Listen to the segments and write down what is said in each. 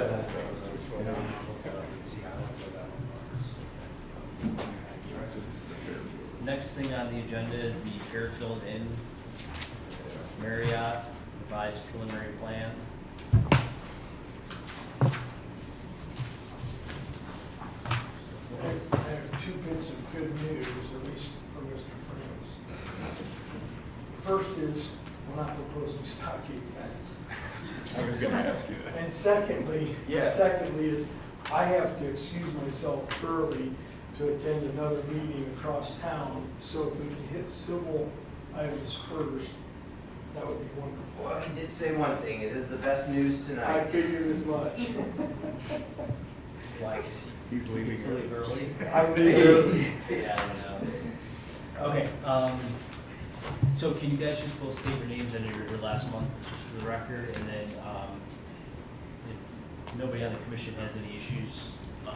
ahead. Next thing on the agenda is the Fairfield Inn Marriott revised preliminary plan. I have two bits of good news, at least for Mr. Franz. The first is, we're not proposing stockade fence. I was gonna ask you that. And secondly, Yeah. is I have to excuse myself early to attend another meeting across town, so if we can hit civil items first, that would be wonderful. Well, he did say one thing, it is the best news I tonight. figured as much. Why? 'Cause He's you leaving. get to leave early? I leave early. Yeah, I know. Okay, so can you guys just both state your names and your last month, just for the record, and then, if nobody on the commission has any issues,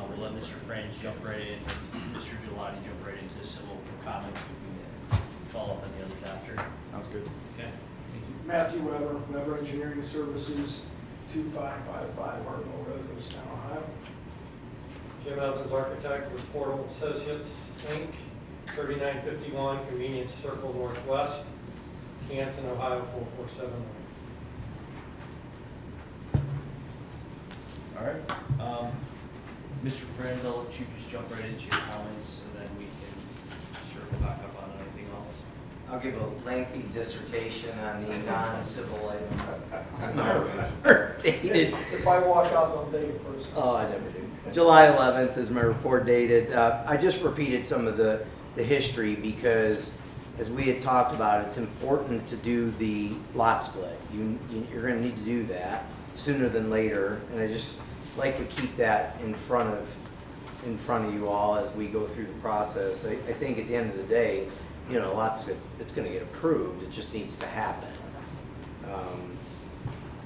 we'll let Mr. Franz jump right in, and Mr. Gelati jump right into civil comments, we can follow up on the others after. Sounds good. Okay, thank you. Matthew Weber, Weber Engineering Services, 2555 Hartwell Road, Lewistown, Ohio. Jim Evans, architect with Portal Associates, Inc., 3951 Convenience Circle Northwest, Canton, Ohio, 447. All right, Mr. Franz, I'll let you just jump right into your comments, and then we can circle back up on anything else. I'll give a lengthy dissertation on the non-civil items. Dated, If I walk out, I'll take it personally. oh, I never do. July 11th is my report dated. I just repeated some of the history because as we had talked about, it's important to do the lot split. You're gonna need to do that sooner than later, and I just like to keep that in front of you all as we go through the process. I think at the end of the day, you know, it's gonna get approved, it just needs to happen.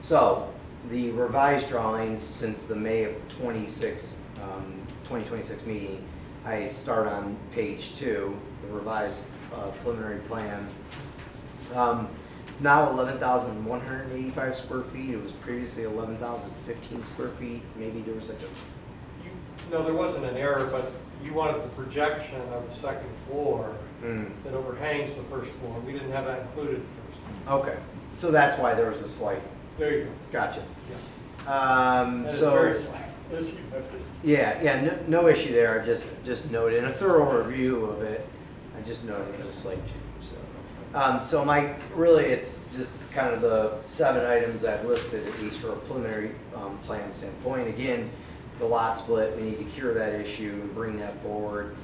So, the revised drawings since the May of 2026 meeting, I start on page 2, the revised preliminary plan. Now 11,185 square feet, it was previously 11,015 square feet, maybe there was like a No, there wasn't an error, but you wanted the projection of the second floor Hmm. that overhangs the first floor. We didn't have that included at first. Okay, so that's why there was a slight, There you go. gotcha. Yes. That is So, very slight, as you noticed. yeah, no issue there, I just noted, in a thorough review of it, I just noted it was a slight change, so. So really, it's just kind of the 7 items I've listed, at least for a preliminary plan standpoint. Again, the lot split, we need to cure that issue and bring that forward.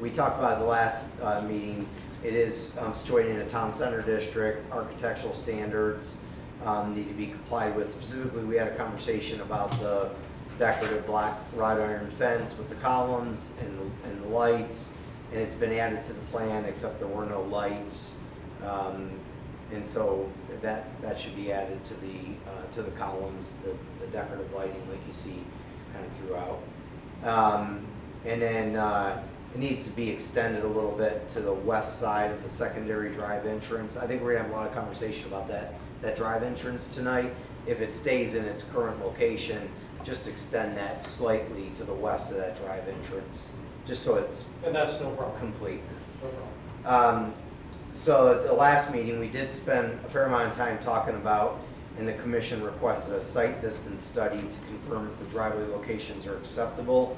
We talked about the last meeting, it is situated in a town center district, architectural standards need to be complied with. Specifically, we had a conversation about the decorative black wrought iron fence with the columns and the lights, and it's been added to the plan, except there were no lights. And so that should be added to the columns, the decorative lighting like you see kind of throughout. And then it needs to be extended a little bit to the west side of the secondary drive entrance. I think we're gonna have a lot of conversation about that drive entrance tonight. If it stays in its current location, just extend that slightly to the west of that drive entrance, just so it's And that's no problem. complete. No problem. So at the last meeting, we did spend a fair amount of time talking about, and the commission requested a site distance study to confirm if the driveway locations are acceptable.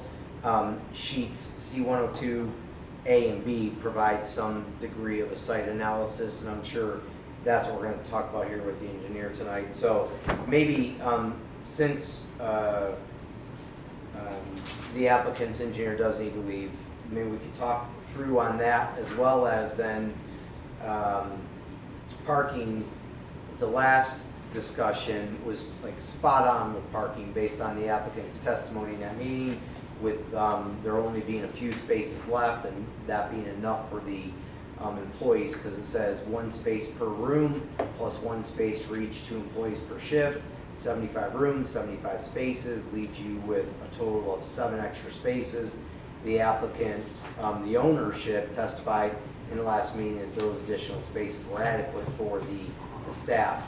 Sheets C102A and B provide some degree of a site analysis, and I'm sure that's what we're going to talk about here with the engineer tonight. So maybe since the applicant's engineer does need to leave, maybe we could talk through on that, as well as then parking. The last discussion was like spot on with parking based on the applicant's testimony in that meeting, with there only being a few spaces left and that being enough for the employees, because it says 1 space per room plus 1 space for each 2 employees per shift. 75 rooms, 75 spaces leaves you with a total of 7 extra spaces. The applicant, the ownership testified in the last meeting that those additional spaces were adequate for the staff.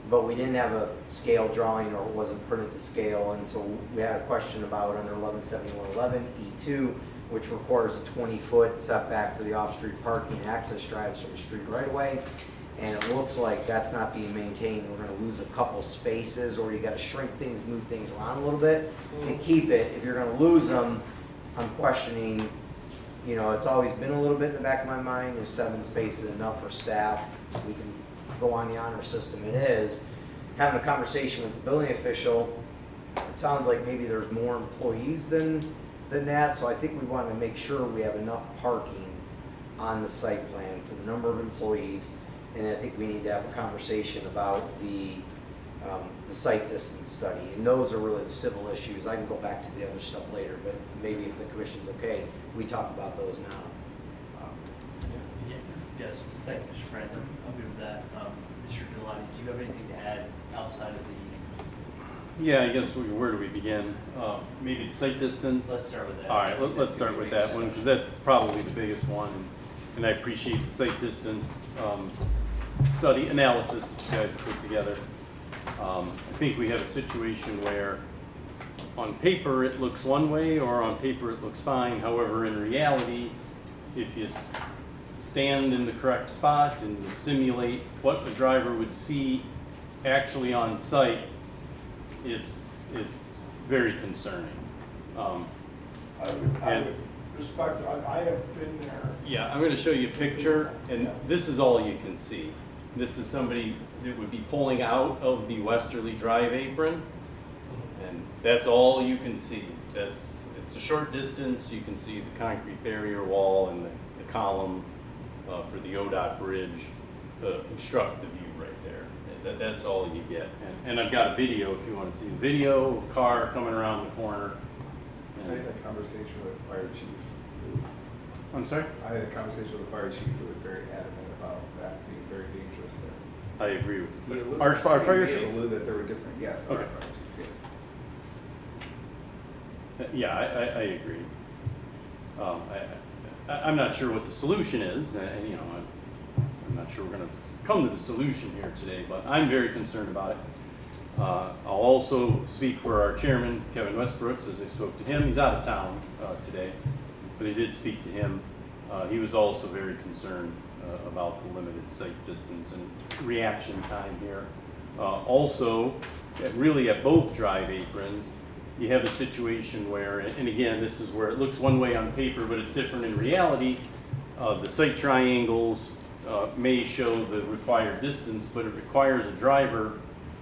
but we didn't have a scale drawing, or it wasn't printed to scale, and so we had a question about under 117111 E2, which requires a 20-foot setback for the off-street parking access drives from the street right away. And it looks like that's not being maintained. We're gonna lose a couple spaces, or you gotta shrink things, move things around a little bit to keep it. If you're gonna lose them, I'm questioning, you know, it's always been a little bit in the back of my mind, is 7 spaces enough for staff? We can go on the honor system, it is. Having a conversation with the building official, it sounds like maybe there's more employees than that, so I think we want to make sure we have enough parking on the site plan for the number of employees. And I think we need to have a conversation about the site distance study, and those are really the civil issues. I can go back to the other stuff later, but maybe if the commission's okay, we talk about those now. Yes, thank you, Mr. Franz, I'm good with that. Mr. Gelati, do you have anything to add outside of the? Yeah, I guess, where do we begin? Maybe the site distance? Let's start with that. All right, let's start with that one, because that's probably the biggest one. And I appreciate the site distance study analysis that you guys put together. I think we have a situation where on paper it looks one way, or on paper it looks fine. However, in reality, if you stand in the correct spot and you simulate what the driver would see actually on site, it's very concerning. I would respect, I have been there. Yeah, I'm going to show you a picture, and this is all you can see. This is somebody that would be pulling out of the westerly drive apron, and that's all you can see. It's a short distance. You can see the concrete barrier wall and the column for the ODOT bridge obstruct the view right there. That's all you get. And I've got a video if you want to see the video, car coming around the corner. I had a conversation with the fire chief. I'm sorry? I had a conversation with the fire chief who was very adamant about that being very dangerous there. I agree with He you. alluded- Our fire he chief? alluded that there were different, yes, our Okay. fire chief, yeah. Yeah, I agree. I'm not sure what the solution is, and you know, I'm not sure we're going to come to the solution here today, but I'm very concerned about it. I'll also speak for our chairman, Kevin Westbrooks, as I spoke to him. He's out of town today, but I did speak to him. He was also very concerned about the limited site distance and reaction time here. Also, really at both drive aprons, you have a situation where, and again, this is where it looks one way on paper, but it's different in reality. The site triangles may show the required distance, but it requires a driver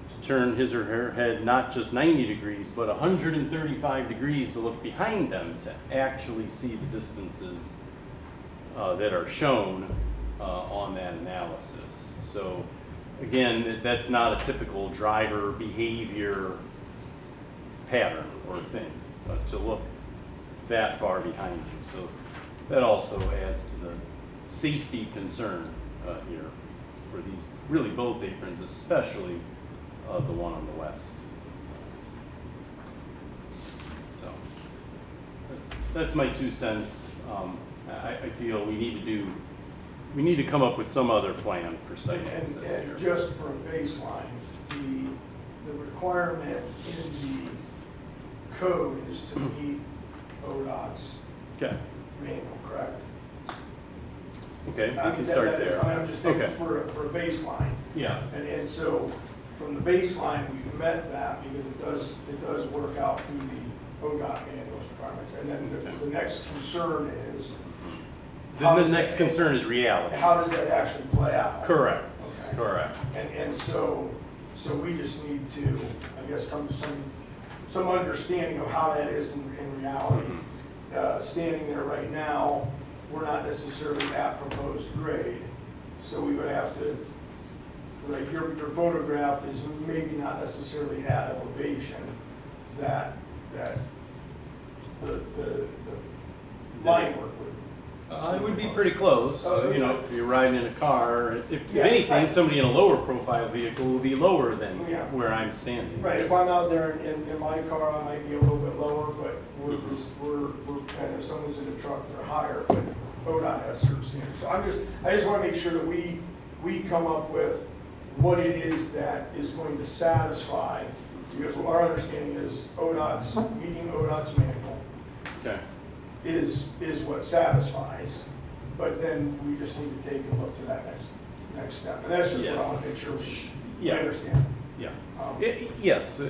to turn his or her head not just 90 degrees, but 135 degrees to look behind them to actually see the distances that are shown on that analysis. So again, that's not a typical driver behavior pattern or thing, but to look that far behind you. So that also adds to the safety concern here for these, really both aprons, especially the one on the west. So that's my 2 cents. I feel we need to come up with some other plan for site access And here. just for a baseline, the requirement in the code is to meet ODOT's Okay, manual, correct? okay, we I mean, can that- start that is- there. I'm just thinking Okay. for a baseline. Yeah, And so from the baseline, we've met that because it does work out through the ODOT manual's requirements. And then Okay. the next concern is, then the next concern is reality. how does that actually play out? Correct, Okay. correct. And so we just need to, I guess, come to some understanding of how that is in reality. Standing there right now, we're not necessarily at proposed grade, so we would have to, right, your photograph is maybe not necessarily at elevation that the line work would. It would be pretty close, Oh, you know, okay. if you're riding in a car. If Yeah, anything, right. somebody in a lower profile vehicle will be lower than Yeah. where I'm standing. Right, if I'm out there in my car, I might be a little bit lower, but we're kind of, someone's in a truck, they're higher, but ODOT has certain standards. So I just want to make sure that we come up with what it is that is going to satisfy, because our understanding is ODOT's, meeting ODOT's manual Okay. is what satisfies, but then we just need to take and look to that next step. And that's just what I want to make sure we Yeah. understand. Yeah. Um, Yes,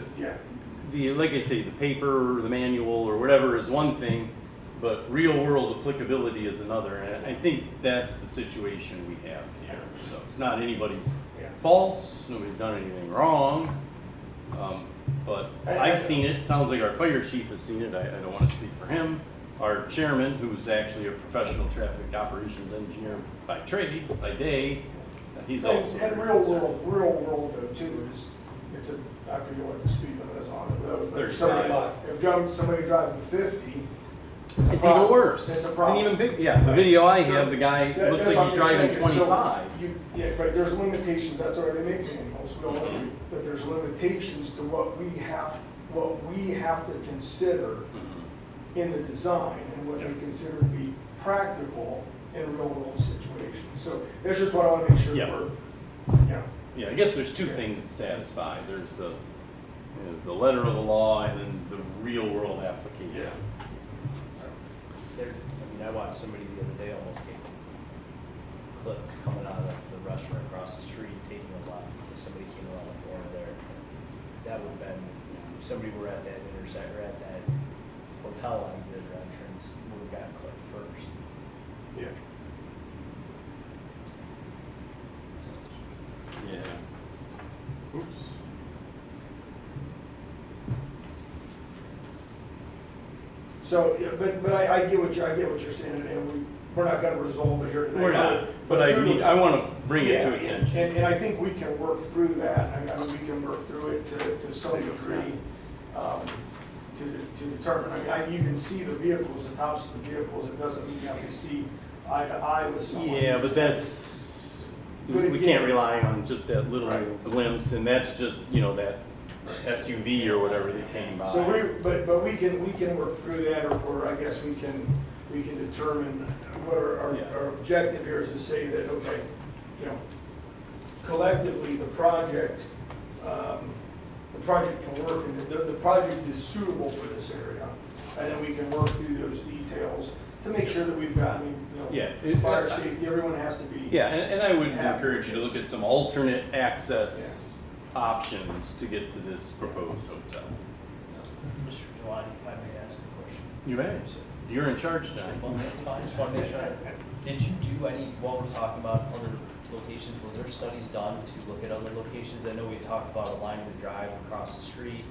Yeah, like I say, the paper, the manual, or whatever is one thing, but real world applicability is another. And I think that's the situation we have here. So it's not anybody's yeah. fault, nobody's done anything wrong. But I've seen it, sounds like our fire chief has seen it, I don't want to speak for him. Our chairman, who's actually a professional traffic operations engineer by trade, by day, he's also. And real world though too is, it's a, I forget what the speed limit is on it, but if somebody driving 50, it's a It's even problem. worse. It's a It's an problem. even big, yeah, the video I So, have, the guy that- looks that's like what he's I'm driving saying. So, 25. Yeah, right, there's limitations, that's why they make manuals, we all Mhm. agree, but there's limitations to what we have to consider Mhm. in the design and what Yeah. they consider to be practical in real world situations. So that's just what I want to make sure Yeah. we're, you know, Yeah, I guess there's two things to satisfy. There's the, the letter of the law and then the real world application. I watched somebody the other day almost get clipped coming out of the restaurant across the street, taking a left, because somebody came around the corner there. That would have been, if somebody were at that intersection, or at that hotel exit or entrance, would have got clipped first. yeah. Yeah. Oops. So, yeah, but I get what you're saying, and we're not gonna resolve it here tonight. We're not, but I want to bring it to attention. And I think we can work through that, I mean, we can work through it to some degree, to determine, I mean, you can see the vehicles, the tops of the vehicles, it doesn't mean you have to see eye to eye with someone. Yeah, but that's, But we again- can't rely on just that little Right. glimpse, and that's just, that SUV or whatever that came by. So but we can work through that, or I guess we can determine what our objective here is to say that, okay, collectively, the project can work, and the project is suitable for this area, and then we can work through those details to make sure that we've got, Yeah. fire safety, everyone has to be. Yeah, and I would Yeah. encourage you to look at some alternate access options to get to this proposed hotel. Mr. Giovanni, if I may ask a question. You may. You're in charge tonight. Well, that's fine, just want to make sure. Did you do any, while we're talking about other locations, was there studies done to look at other locations? I know we talked about Alignment Drive across the street,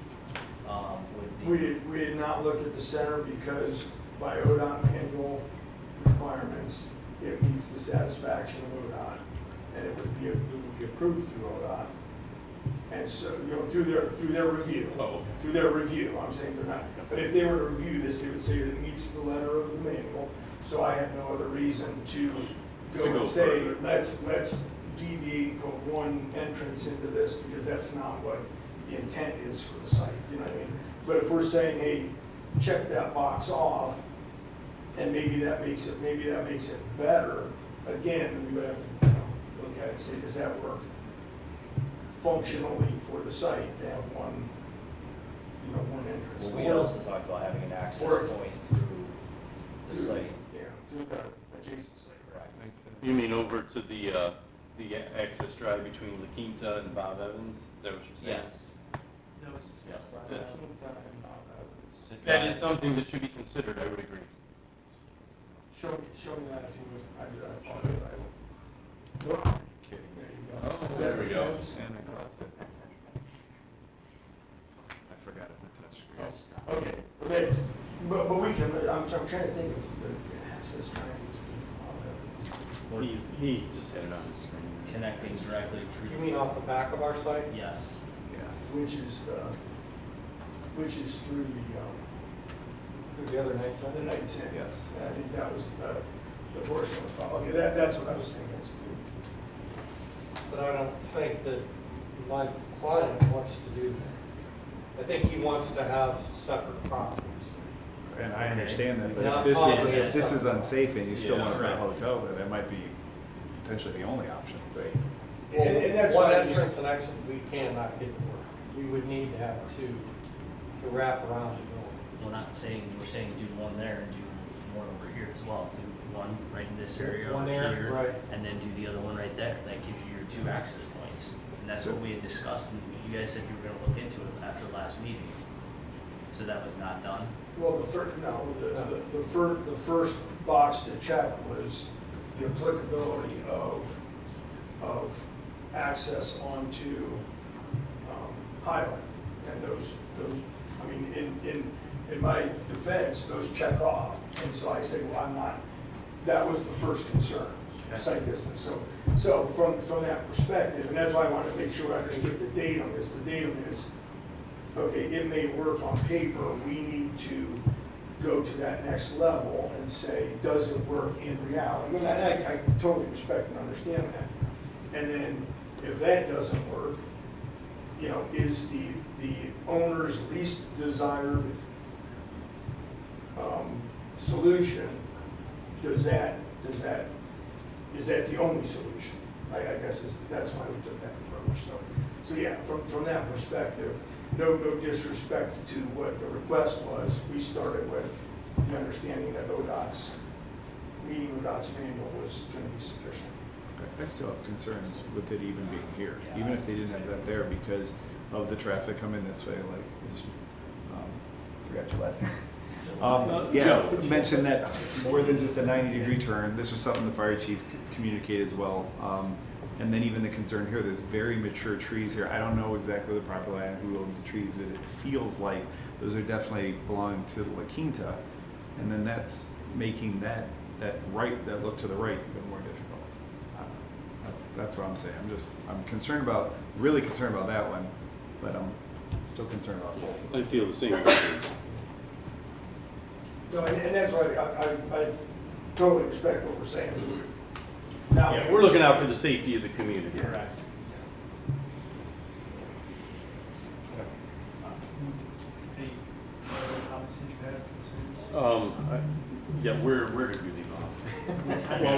with the. We did not look at the center because by ODOT manual requirements, it meets the satisfaction of ODOT, and it would be approved through ODOT. And so, through their review. Oh, okay. Through their review, I'm saying they're not, but if they were to review this, they would say that it meets the letter of the manual, so I have no other reason to To go go and say, further. let's deviate and put one entrance into this, because that's not what the intent is for the site, you know what I mean? But if we're saying, hey, check that box off, and maybe that makes it better, again, we would have to, look at it and say, does that work functionally for the site to have one entrance? Well, we also talked about having an access Or- point through the site. Yeah, through the adjacent site, right? You mean over to the access drive between La Quinta and Bob Evans? Is that what you're saying? Yes. That was discussed last last time. time. That is something that should be considered, I would agree. Show me that if you would, I apologize. Nope. Kidding. There you go. Oh, Is there that we the go. fence? And I crossed it. I forgot it's a touchscreen. Okay, but we can, I'm trying to think of the access triangle between He just had it on his screen. Connecting directly through. You mean off the back of our site? Yes. Yes. which is through Through the other night side? the Knights Inn. Yes. And I think that was the portion that was probably, okay, that's what I was thinking is But I don't think that my client wants to do that. I think he wants to have separate properties. And I understand that, but Not if following this it. is unsafe and you still Yeah, want to put a right. hotel there, that might be potentially the only option. Right. And that's One why entrance and exit, we cannot get to work. We would need to have two to wrap around the building. We're not saying, we're saying do one there and do one over here as well. Do one right in this area One over there, here. right. And then do the other one right there. That gives you your 2 access points. And that's what we had discussed, and you guys said you were gonna look into it after the last meeting. So that was not done? Well, the first box to check was the applicability of access onto Highland. And those, I mean, in my defense, those check off. And so I say, well, I'm not, that was the first concern, site distance. So from that perspective, and that's why I wanted to make sure I understood the date on this. The date on this, okay, it may work on paper, we need to go to that next level and say, does it work in reality? And I totally respect and understand that. And then if that doesn't work, you know, is the owner's least desired solution, is that the only solution? I guess that's why we took that approach. So yeah, from that perspective, no disrespect to what the request was. We started with the understanding that meeting ODOT's manual was going to be sufficient. I still have concerns with it even being here, even if they didn't have that there because of the traffic coming this way, like, forgot your last name. Yeah, mentioned that more than just a 90-degree turn, this was something the fire chief communicated as well. And then even the concern here, there's very mature trees here. I don't know exactly the property line, who owns the trees, but it feels like those are definitely belonging to La Quinta. And then that's making that look to the right even more difficult. That's what I'm saying. I'm concerned about, really concerned about that one, but I'm still concerned about both. I feel the same. No, and that's why I totally respect what we're saying. Now, Yeah, we're looking out for the safety of the community. Correct. Any other comments that you have, concerns? Yeah, where did we leave off? Well,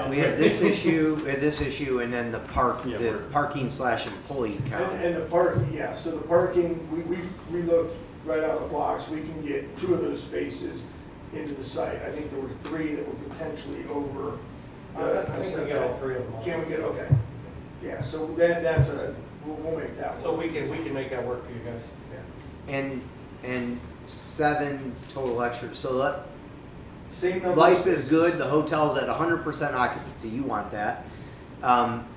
we had this issue, and then the Yeah, parking/employee count. and the parking, yeah, so the parking, we looked right out of the blocks. We can get 2 of those spaces into the site. I think there were 3 that were potentially over. I think we get all 3 of them. Can we get, okay. Yeah, so that's we'll make that work. So we can make that work for you guys. Yeah. And 7 total extras, so Same number. of life is spaces. good, the hotel's at 100% occupancy, you want that.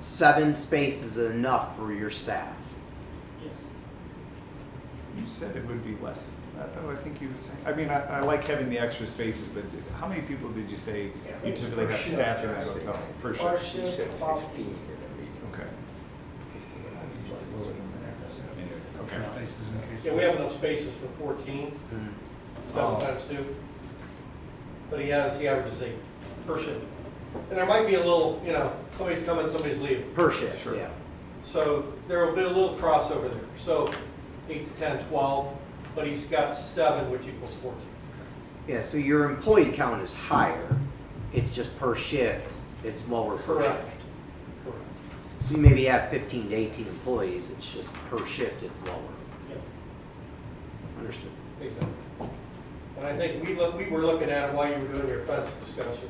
7 spaces is enough for your staff. Yes. You said it would be less. I think you were saying. I mean, I like having the extra spaces, but how many people did you say you typically have staff in that hotel per Our shift? shift, about 15. Okay. Okay. Yeah, we have enough spaces for 14, 7 times 2. But he averages 8 per shift. And there might be a little, somebody's coming, somebody's leaving. Per shift, Sure. yeah. So there will be a little crossover there. So 8 to 10, 12, but he's got 7, which equals 14. Yeah, so your employee count is higher, it's just per shift, it's lower per Correct. shift. Correct. So you maybe have 15 to 18 employees, it's just per shift, it's lower. Yep. Understood. Exactly. And I think we were looking at it while you were doing your fence discussion.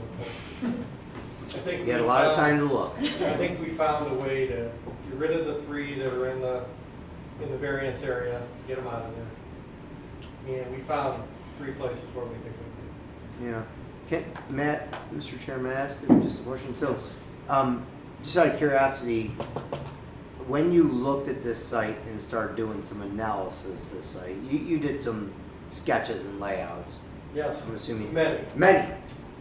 I think You had a lot of time to look. I think we found a way to get rid of the 3 that are in the variance area, get them out of there. And we found 3 places where we think we Yeah. Matt, Mr. Chairman, I ask just a question. So, just out of curiosity, when you looked at this site and started doing some analysis of this site, you did some sketches and layouts, could. Yes. I'm assuming. Many. Many.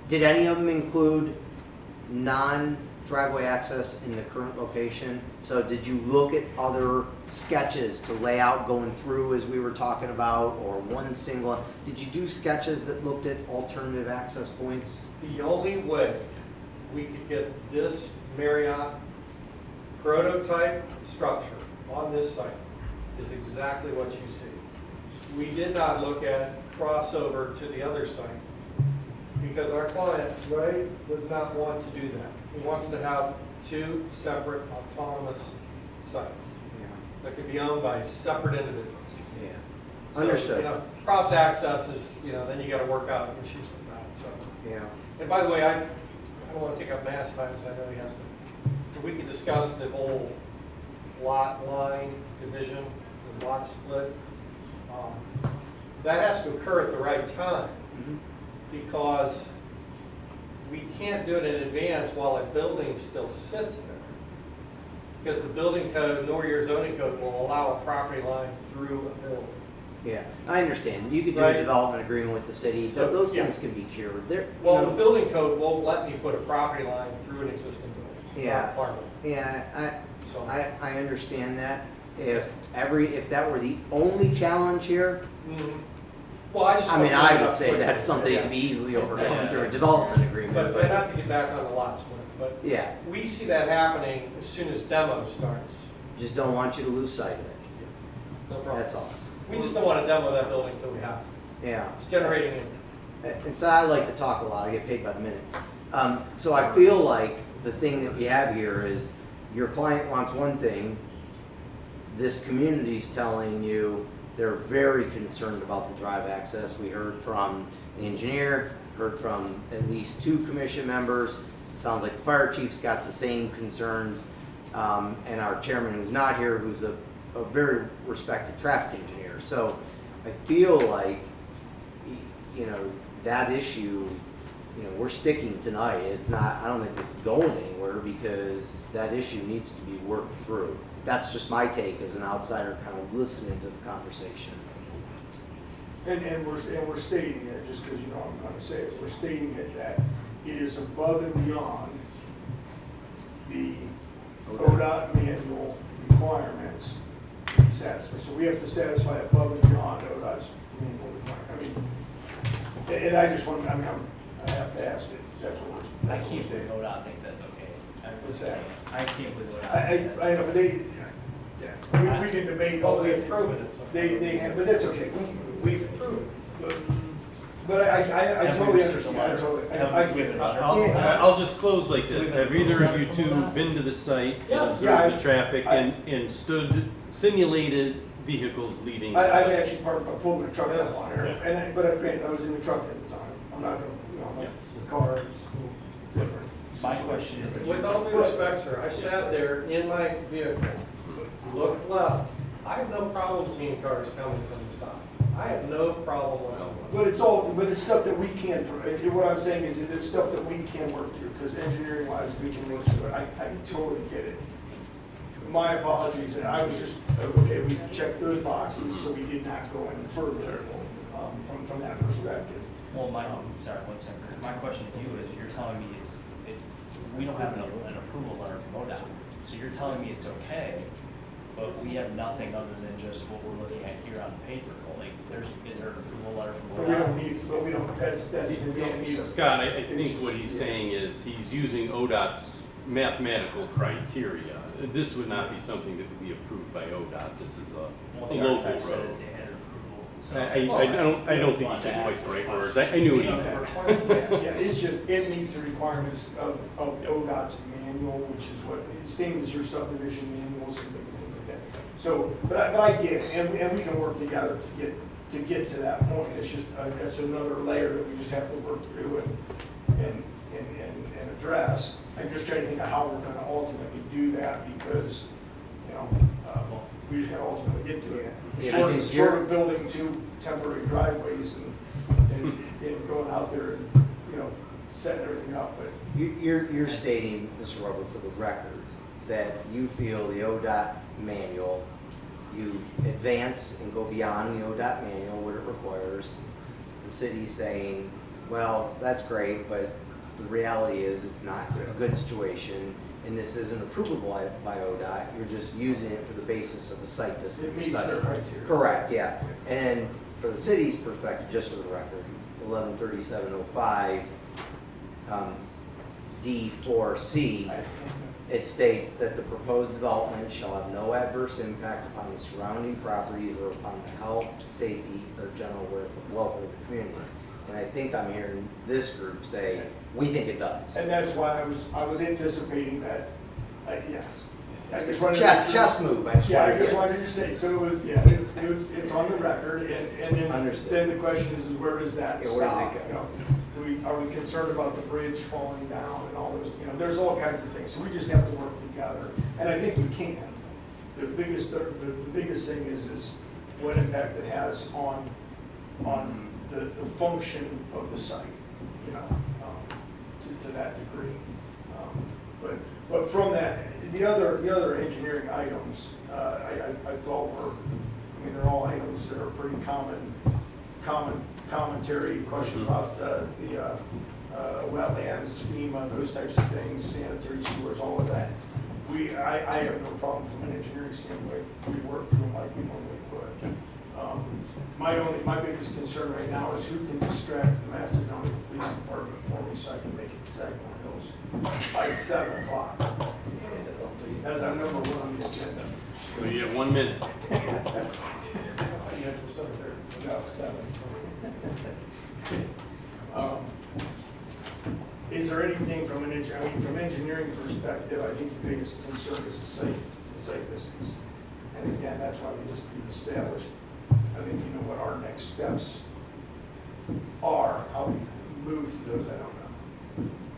Did any of them include non-driveway access in the current location? So did you look at other sketches to lay out going through as we were talking about, or one single? Did you do sketches that looked at alternative access points? The only way we could get this Marriott prototype structure on this site is exactly what you see. We did not look at crossover to the other site because our client, Ray, does not want to do that. He wants to have two separate autonomous sites Yeah. that could be owned by separate individuals. Yeah. So, Understood. you know, cross-access is, you know, then you gotta work out issues with that, so. Yeah. And by the way, I don't wanna take up Matt's time, because I know he has to, we could discuss the whole lot line division, the lot split. That has to occur at the right time, Mhm. because we can't do it in advance while a building still sits there. Because the building code nor your zoning code will allow a property line through a building. Yeah, I understand. You could do Right. a development agreement with the city, So, those yeah. things can be cured. There, Well, the building code won't let me put a property line through an existing building. Yeah. not farmland. yeah, So, I understand that. If that were the only challenge here, mhm. Well, I just. I mean, wanna bring I it would up say quickly. that's something that can be easily overcome Yeah. through a development agreement, But not to get back on the lot split, but yeah, we see that happening as soon as demo starts. just don't want you to lose sight of it. No problem. That's all. We just don't want to demo that building until we have to. Yeah. It's generating income. And so I like to talk a lot, I get paid by the minute. So I feel like the thing that we have here is your client wants one thing, this community's telling you they're very concerned about the drive access. We heard from the engineer, heard from at least 2 commission members. It sounds like the fire chief's got the same concerns. And our chairman, who's not here, who's a very respected traffic engineer. So I feel like, you know, that issue, you know, we're sticking tonight. It's not, I don't think this is going anywhere because that issue needs to be worked through. That's just my take as an outsider kind of listening to the conversation. And we're stating it, just because, you know, I'm gonna say it, we're stating it that it is above and beyond the ODOT manual requirements to be satisfied. So we have to satisfy above and beyond ODOT's manual requirement. I mean, and I just want, I mean, I have to ask it, that's what we're, I that's what we're can't stating. believe ODOT thinks that's okay. I really What's that? can't. I can't believe ODOT I thinks that's know, but okay. we can debate Well, all we've that. proven it. So. They have, but that's okay. We've proven it. But I Have we totally researched a understand, lot? I totally, Have I we get it. given a lot? I'll just close like this. Have either of you two been to the site, Yes. Yeah, observed the traffic, I- and simulated vehicles leaving the I've site? actually pulled my truck Yes. up on there, but I was in the truck at the time. I'm not gonna, you know, Yeah. the car is a little different. My question is, With all due respect, sir, I sat there in my vehicle, looked left. I have no problem seeing cars coming from the side. I have no problem whatsoever. But it's stuff that we can, what I'm saying is it's stuff that we can work through, because engineering wise, we can work through it. I totally get it. My apologies, and I was just, okay, we checked those boxes, so we did not go any further, from that perspective. well, sorry, 1 second. My question to you is, you're telling me it's, we don't have an approval letter from ODOT. So you're telling me it's okay, but we have nothing other than just what we're looking at here on paper. Like, is there an approval letter from But we ODOT? don't need, but we don't, that's, we don't need. a- Scott, I think what he's saying is he's using ODOT's mathematical criteria. This would not be something that would be approved by ODOT. This is Well, a the local architect said road. that they had approval. so- I don't think he said quite the right words. I knew what he said. Yeah, it's just, it meets the requirements of ODOT's manual, which is what, same as your subdivision manuals and different things like that. So, but I get it, and we can work together to get to that point. It's just, that's another layer that we just have to work through and address. I'm just trying to think of how we're gonna ultimately do that, because, you know, we just gotta ultimately get to it. Yeah, Short because short you're- of building 2 temporary driveways and going out there and, you know, setting everything up, but You're stating, Mr. Rubber, for the record, that you feel the ODOT manual, you advance and go beyond the ODOT manual, what it requires. The city's saying, well, that's great, but the reality is it's not a good situation, and this isn't approvable by ODOT. You're just using it for the basis of a site it distance meets study. their criteria. Correct, yeah. And for the city's perspective, just for the record, 113705, D4C, it states that the proposed development shall have no adverse impact upon the surrounding properties or upon the health, safety, or general welfare of the community. And I think I'm hearing this group say, we think it does. And that's why I was anticipating that Yes. I It's just a wanted to- chess move, I just Yeah, I wanted just to. wanted to say, so it was, it's on the record, and Understood. then the question is where does that Yeah, where does it stop? go? You know, are we concerned about the bridge falling down and all those, there's all kinds of things, so we just have to work together, and I think we can. The biggest thing is what impact it has on the function of the site, to that degree. But from that, the other engineering items, I thought were, they're all items that are pretty common commentary, questions about the wetlands, FEMA, those types of things, sanitary sewers, all of that. I have no problem from an engineering standpoint. We work through them like we normally would. My biggest concern right now is who can distract the Macedonia Police Department for me so I can make it to Sagamore Hills by 7 o'clock. As I'm number one on the agenda. So you have 1 minute. No, 7. Is there anything from from engineering perspective, I think the biggest concern is the site distance. And again, that's why we've established, I think you know what our next steps are. How we move to those, I don't know.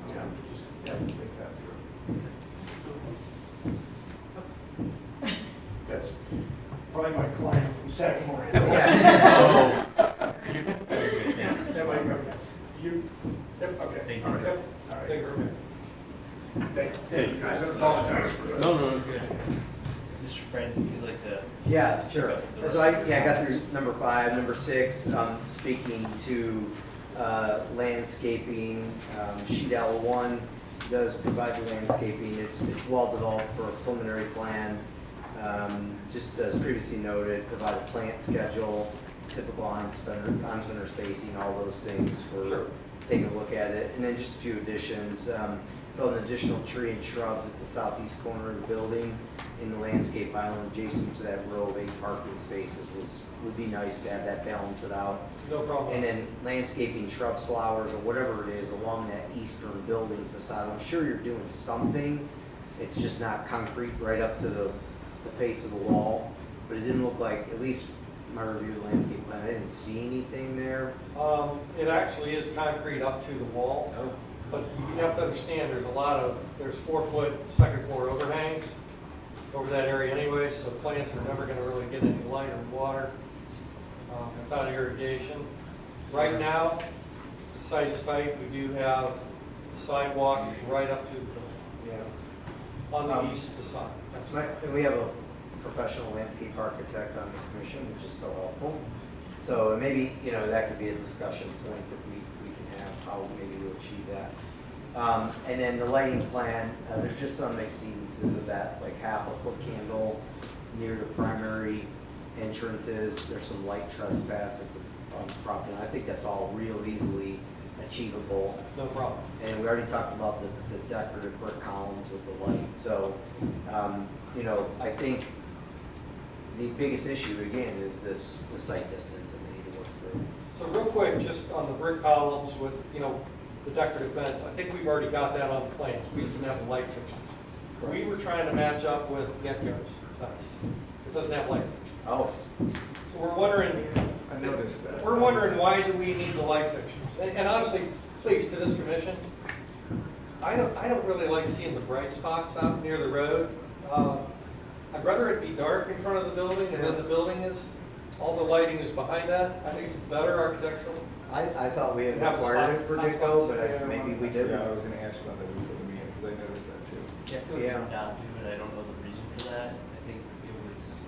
We just have to think that through. That's probably my client from Sagamore. Yeah. You, okay. Thank All you. right. Yep. All right. Thank you very much. Thanks, guys. I apologize for that. No, it's good. Mr. Franz, if you'd like to. Yeah, sure. Pick up the So I rest of your got comments. through number 5. Number 6, speaking to landscaping, sheet L1 does provide the landscaping. It's well developed for a preliminary plan. Just as previously noted, provide a plant schedule, typical on-center spacing, all those things for Sure. taking a look at it. And then just a few additions. Build an additional tree and shrubs at the southeast corner of the building in the landscape island adjacent to that row of 8 parking spaces would be nice to have that balance it out. No problem. And then landscaping, shrubs, flowers, or whatever it is along that eastern building facade. I'm sure you're doing something. It's just not concrete right up to the face of the wall. But it didn't look like, at least my review of the landscape plan, I didn't see anything there. It actually is concrete up to the wall, Oh. but you have to understand, there's 4-foot second floor overhangs over that area anyway, so plants are never gonna really get any light or water without irrigation. Right now, the site is tight. We do have a sidewalk right up to the building, Yeah. on the east facade. That's right. And we have a professional landscape architect on the commission, which is so helpful. So maybe, that could be a discussion point that we can have, how maybe to achieve that. And then the lighting plan, there's just some exceedances of that, like half a foot candle near the primary entrances. There's some light trespass at the property. I think that's all real easily achievable. No problem. And we already talked about the decorative brick columns with the light. So, I think the biggest issue again is the site distance that we need to work through. So real quick, just on the brick columns with, the decorative fence, I think we've already got that on the plans. We just didn't have the light fixtures. We were trying to match up with Getco's fence. It doesn't have light fixtures. Oh, So we're wondering, I noticed that. we're wondering why do we need the light fixtures? And honestly, please, to this commission, I don't really like seeing the bright spots out near the road. I'd rather it be dark in front of the building and then the building is, all the lighting is behind that. I think it's better architectural. I thought we had Have required it for hot Ditko, spots. but maybe we didn't. Yeah, I was gonna ask you about that before the meeting, because I noticed that too. Getco Yeah. did not do it, I don't know the reason for that, I think it's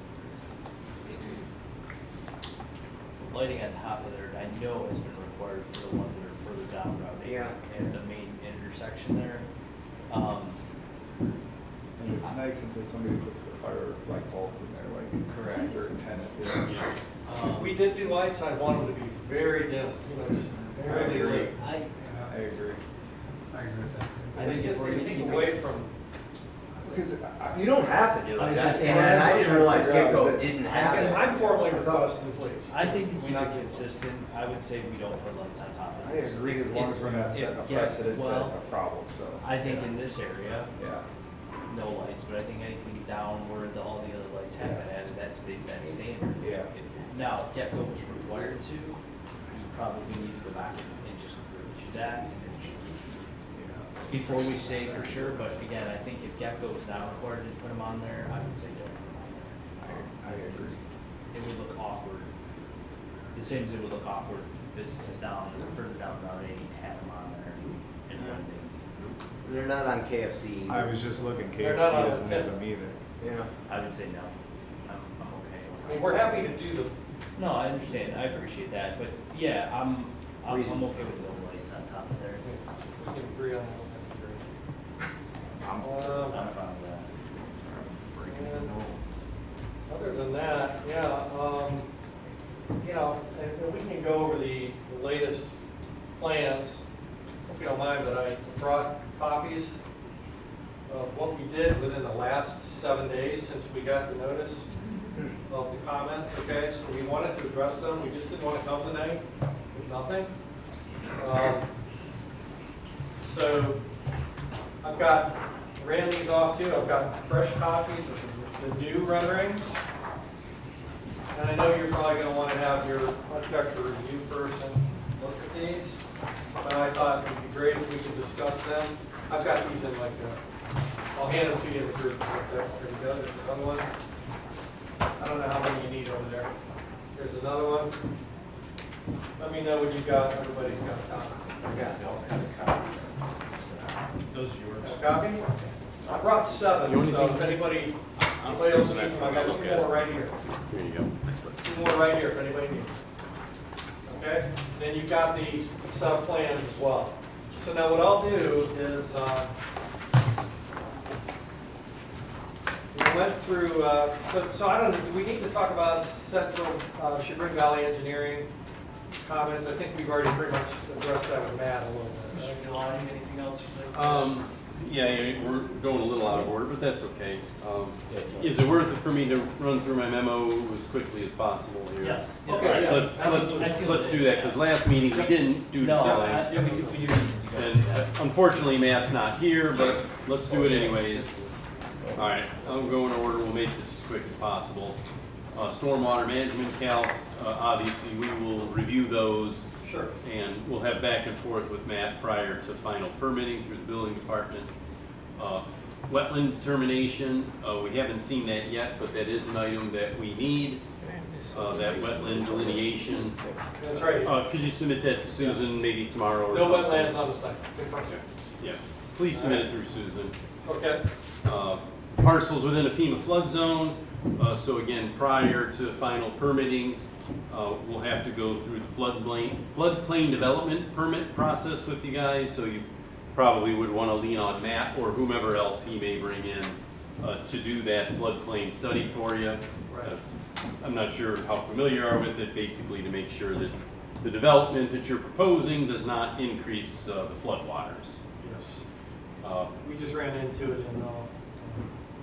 the lighting on top of there, I know has been required for the ones that are further down Route 8 Yeah. and the main intersection there. And it's nice until somebody puts the fire light bulbs in there, like Correct. a certain tenant. If we did do lights, I'd want them to be very dim, just very dim. I agree. I agree with that. I think if we're They gonna take keep away from, Because You don't have to do it. I was gonna say, And I didn't realize figure out is Ditko that- didn't have it. I'm formally requesting, please. I think to keep it consistent, I would say we don't put lights on top of I this. agree, as long as we're not setting a precedent, Well, that's a problem, so. I think in this area, Yeah. no lights, but I think anything down where all the other lights have been added, that stays that standard. Yeah. Now, if Gecko was required to, you probably need to go back and just bridge that before we say for sure, but again, I think if Gecko was not required to put them on there, I would say don't put them on there. I agree. It would look awkward, the same as it would look awkward if businesses down, further down Route 8 had them on there and one day. They're not on KFC. I was just looking, They're KFC not on doesn't the have tip. them either. Yeah. I would say no, I'm okay. I mean, we're happy to do the, No, I understand, I appreciate that, but yeah, I'm okay Reasonable. with no lights on top of there. we can agree on that. I'm Um, fine with that. Other than that, yeah, you know, and we can go over the latest plans. Hope you don't mind, but I brought copies of what we did within the last 7 days since we got the notice of the comments, okay? So we wanted to address them, we just didn't want to come tonight with nothing. So I've got, ran these off too, I've got fresh copies of the new renderings. And I know you're probably gonna wanna have your architecture review person look at these, but I thought it'd be great if we could discuss them. I've got these in like I'll hand them to you in the group, there you go, there's another one. I don't know how many you need over there. There's another one. Let me know when you've got, everybody's got a copy. I got all kind of copies. Those are yours. A copy? I brought 7, so if anybody else needs them, I got 2 more right here. Here you go. 2 more right here if anybody needs. Okay? Then you've got these sub-plans as well. So now what I'll do is, we went through, so I don't know, do we need to talk about Central, Chagrin Valley Engineering comments? I think we've already pretty much addressed that with Matt a little bit. Mr. Delani, anything else you'd like to Yeah, we're going a little out of order, but that's okay. Is it worth it for me to run through my memo as quickly as possible here? Yes. All Okay, right, yeah, absolutely. let's do that, because last meeting we didn't do No, detailing. we do need to go. And unfortunately, Matt's not here, but let's do it anyways. All right, I'll go in order, we'll make this as quick as possible. Stormwater management calcs, obviously, we will review those. Sure. And we'll have back and forth with Matt prior to final permitting through the building department. Wetland determination, we haven't seen that yet, but that is an item that we need, that wetland delineation. That's right. Could you submit that to Susan maybe tomorrow or No something? wetlands on the site. Yeah, please submit it through Susan. Okay. Parcels within a FEMA flood zone, so again, prior to final permitting, we'll have to go through the floodplain development permit process with you guys, so you probably would want to lean on Matt or whomever else he may bring in to do that floodplain study for you. Right. I'm not sure how familiar you are with it, basically to make sure that the development that you're proposing does not increase the floodwaters. Yes. Uh, We just ran into it in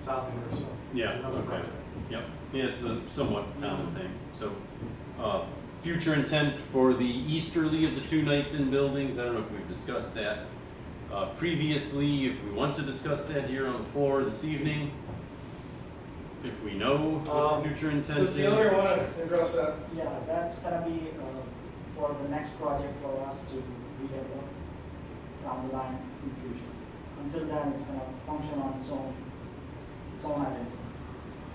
South here, so. Yeah, Another okay. project. Yep, yeah, it's a somewhat common thing. So, future intent for the easterly of the 2 nights in buildings, I don't know if we've discussed that previously, if we want to discuss that here on the floor this evening. If we know what the future intent Does is. the owner want to address that? Yeah, that's gonna be for the next project for us to redevelop down the line in future. Until then, it's gonna function on its own identity.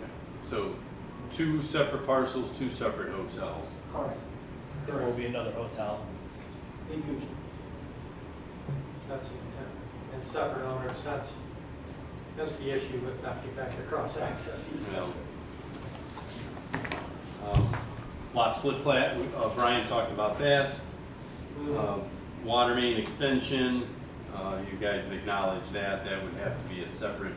Okay. So, 2 separate parcels, 2 separate hotels. Correct, There will be another hotel. in future. That's the intent. And separate owners, that's the issue with not getting back to cross-access easement. Lot split plat, Brian talked about that. Water main extension, you guys have acknowledged that, that would have to be a separate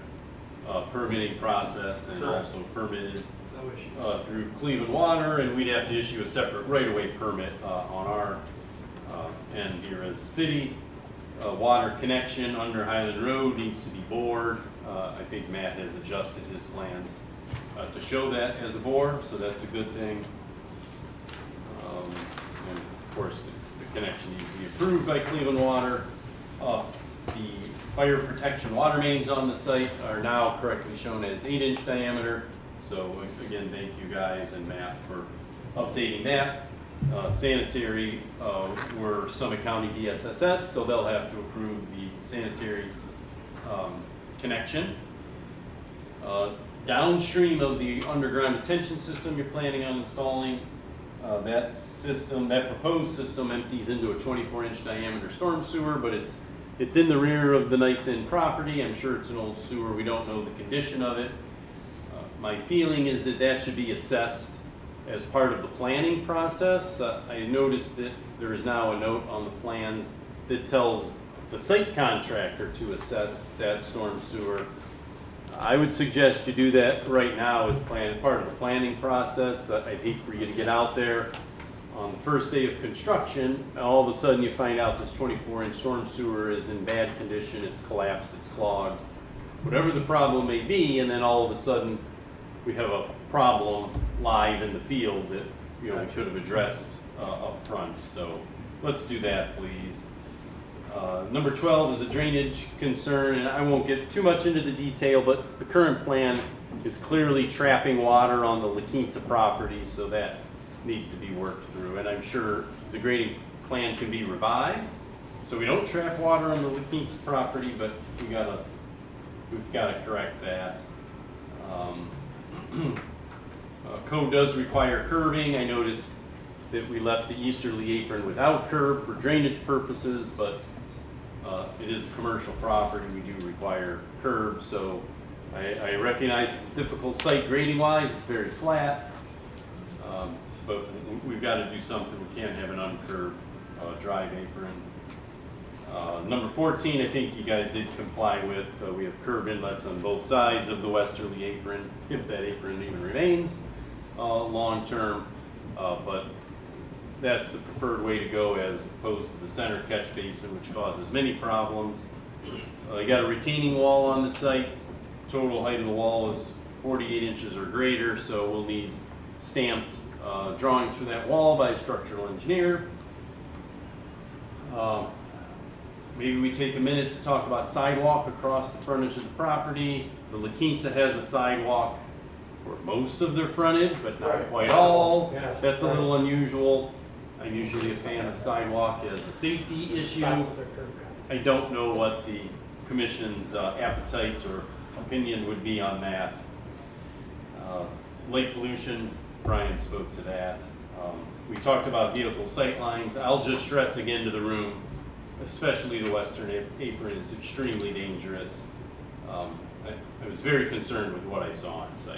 permitting process and Correct. also permitted No issue. through Cleveland Water, and we'd have to issue a separate right-of-way permit on our end here as a city. Water connection under Highland Road needs to be bored. I think Matt has adjusted his plans to show that as a bore, so that's a good thing. And of course, the connection needs to be approved by Cleveland Water. The fire protection water mains on the site are now correctly shown as 8-inch diameter. So again, thank you guys and Matt for updating that. Sanitary, we're Summit County DSSS, so they'll have to approve the sanitary connection. Downstream of the underground detention system you're planning on installing, that proposed system empties into a 24-inch diameter storm sewer, but it's in the rear of the Knights Inn property. I'm sure it's an old sewer. We don't know the condition of it. My feeling is that should be assessed as part of the planning process. I noticed that there is now a note on the plans that tells the site contractor to assess that storm sewer. I would suggest you do that right now as part of the planning process. I'd hate for you to get out there on the first day of construction, and all of a sudden you find out this 24-inch storm sewer is in bad condition, it's collapsed, it's clogged, whatever the problem may be, and then all of a sudden we have a problem live in the field that we could have addressed up front. So let's do that, please. Number 12 is a drainage concern, and I won't get too much into the detail, but the current plan is clearly trapping water on the La Quinta property, so that needs to be worked through. And I'm sure the grading plan can be revised, so we don't trap water on the La Quinta property, but we've got to correct that. Code does require curbing. I noticed that we left the easterly apron without curb for drainage purposes, but it is a commercial property. We do require curb, so I recognize it's a difficult site grading wise. It's very flat, but we've got to do something. We can't have an uncurbed drive apron. Number 14, I think you guys did comply with. We have curb inlets on both sides of the westerly apron, if that apron even remains long term, but that's the preferred way to go as opposed to the center catch basin, which causes many problems. You got a retaining wall on the site. Total height of the wall is 48 inches or greater, so we'll need stamped drawings for that wall by a structural engineer. Maybe we take a minute to talk about sidewalk across the frontage of the property. The La Quinta has a sidewalk for most of their frontage, but not quite all. Yeah. That's a little unusual. I'm usually a fan of sidewalk as a safety issue. I don't know what the commission's appetite or opinion would be on that. Lake pollution, Brian spoke to that. We talked about vehicle sight lines. I'll just stress again to the room, especially the western apron is extremely dangerous. I was very concerned with what I saw on site.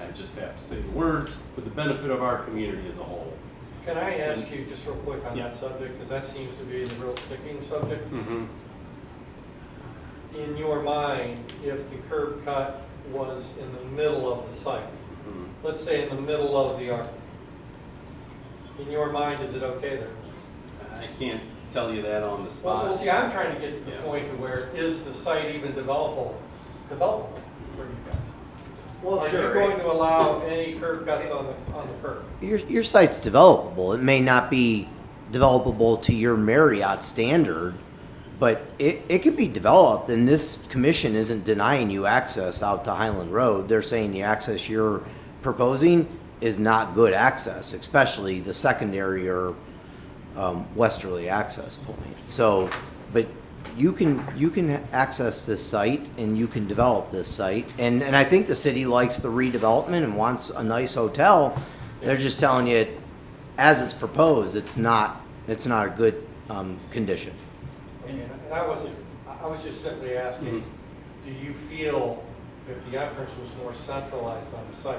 I just have to say the words for the benefit of our community as a whole. Can I ask you just real quick on that subject, because that seems to be the real sticking subject? Mm-hmm. In your mind, if the curb cut was in the middle of the site, Mm-hmm. let's say in the middle of the arc, in your mind, is it okay there? I can't tell you that on the spot. Well, see, I'm trying to get to the Yeah. point to where is the site even developable for you guys? Well, Are sure. you going to allow any curb cuts on the curb? Your site's developable. It may not be developable to your Marriott standard, but it could be developed, and this commission isn't denying you access out to Highland Road. They're saying the access you're proposing is not good access, especially the secondary or westerly access point. So, but you can access this site and you can develop this site. And I think the city likes the redevelopment and wants a nice hotel. They're just telling you, as it's proposed, it's not a good condition. And I was just simply asking, do you feel if the entrance was more centralized on the site,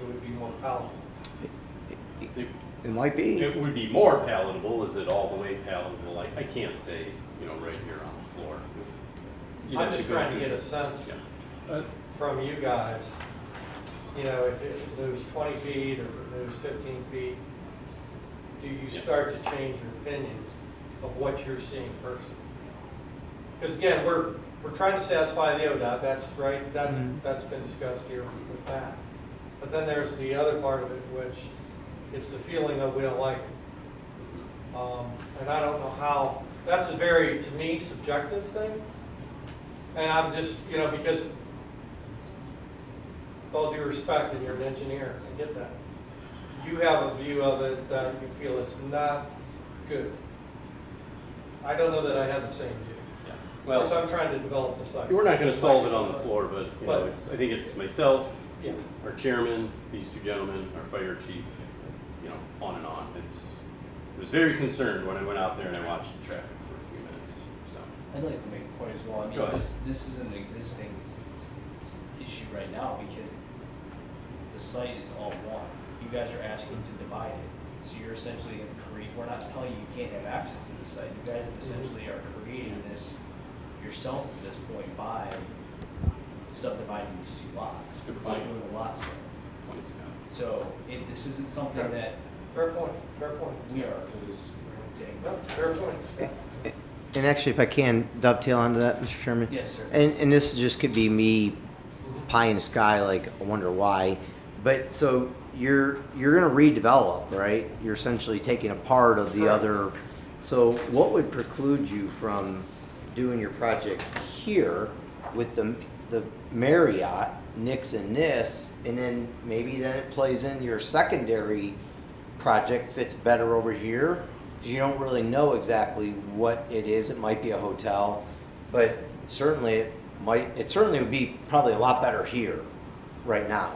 it would be more palatable? It might be. It would be more palatable. Is it all the way palatable? I can't say, right here on the floor. You'd I'm have just go trying to through- get a sense Yeah. from you guys, if it moves 20 feet or if it moves 15 feet, do you start to change your opinion of what you're seeing personally? Because again, we're trying to satisfy the ODOT, that's right, that's been discussed here with that. But then there's the other part of it, which it's the feeling of we don't like it. And I don't know how, that's a very, to me, subjective thing. And I'm just, you know, because with all due respect, and you're an engineer, I get that. You have a view of it that you feel it's not good. I don't know that I have the same view. Yeah. Well, Well, so I'm trying to develop the site. we're not gonna solve it on the floor, but, you know, But- it's, I think it's myself, Yeah. our chairman, these two gentlemen, our fire chief, you know, on and on. I was very concerned when I went out there and I watched the traffic for a few minutes, so. I'd like to make a point as well. I mean, Go ahead. this is an existing issue right now because the site is all one. You guys are asking to divide it. So you're essentially going to create, we're not telling you you can't have access to the site. You guys essentially are creating this yourself at this point by subdividing these two lots. Good By point. doing the lot split. Points, yeah. So this isn't something that Fair point, fair point. we are getting. No, fair point. And actually, if I can dovetail onto that, Mr. Chairman. Yes, sir. And this just could be me pie in the sky, like, I wonder why. But so you're gonna redevelop, right? You're essentially taking a part of the Correct. other. So what would preclude you from doing your project here with the Marriott, Nix and this, and then maybe then it plays in your secondary project fits better over here? Because you don't really know exactly what it is. It might be a hotel, but certainly it certainly would be probably a lot better here right now.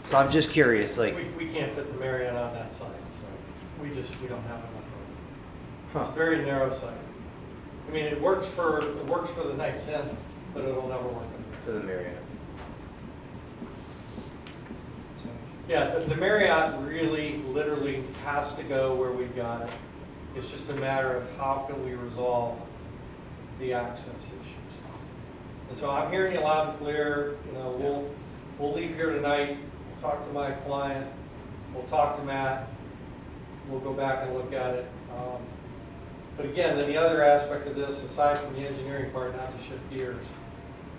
So I'm just curious, like, We can't fit the Marriott on that site, so we don't have enough room. huh, It's a very narrow site. I mean, it works for the Knights Inn, but it'll never work. for the Marriott. Yeah, the Marriott really, literally has to go where we've got it. It's just a matter of how can we resolve the access issues. And so I'm hearing you loud and clear, you know, we'll leave here tonight, we'll talk to my client, we'll talk to Matt, we'll go back and look at it. But again, then the other aspect of this, aside from the engineering part, not to shift gears,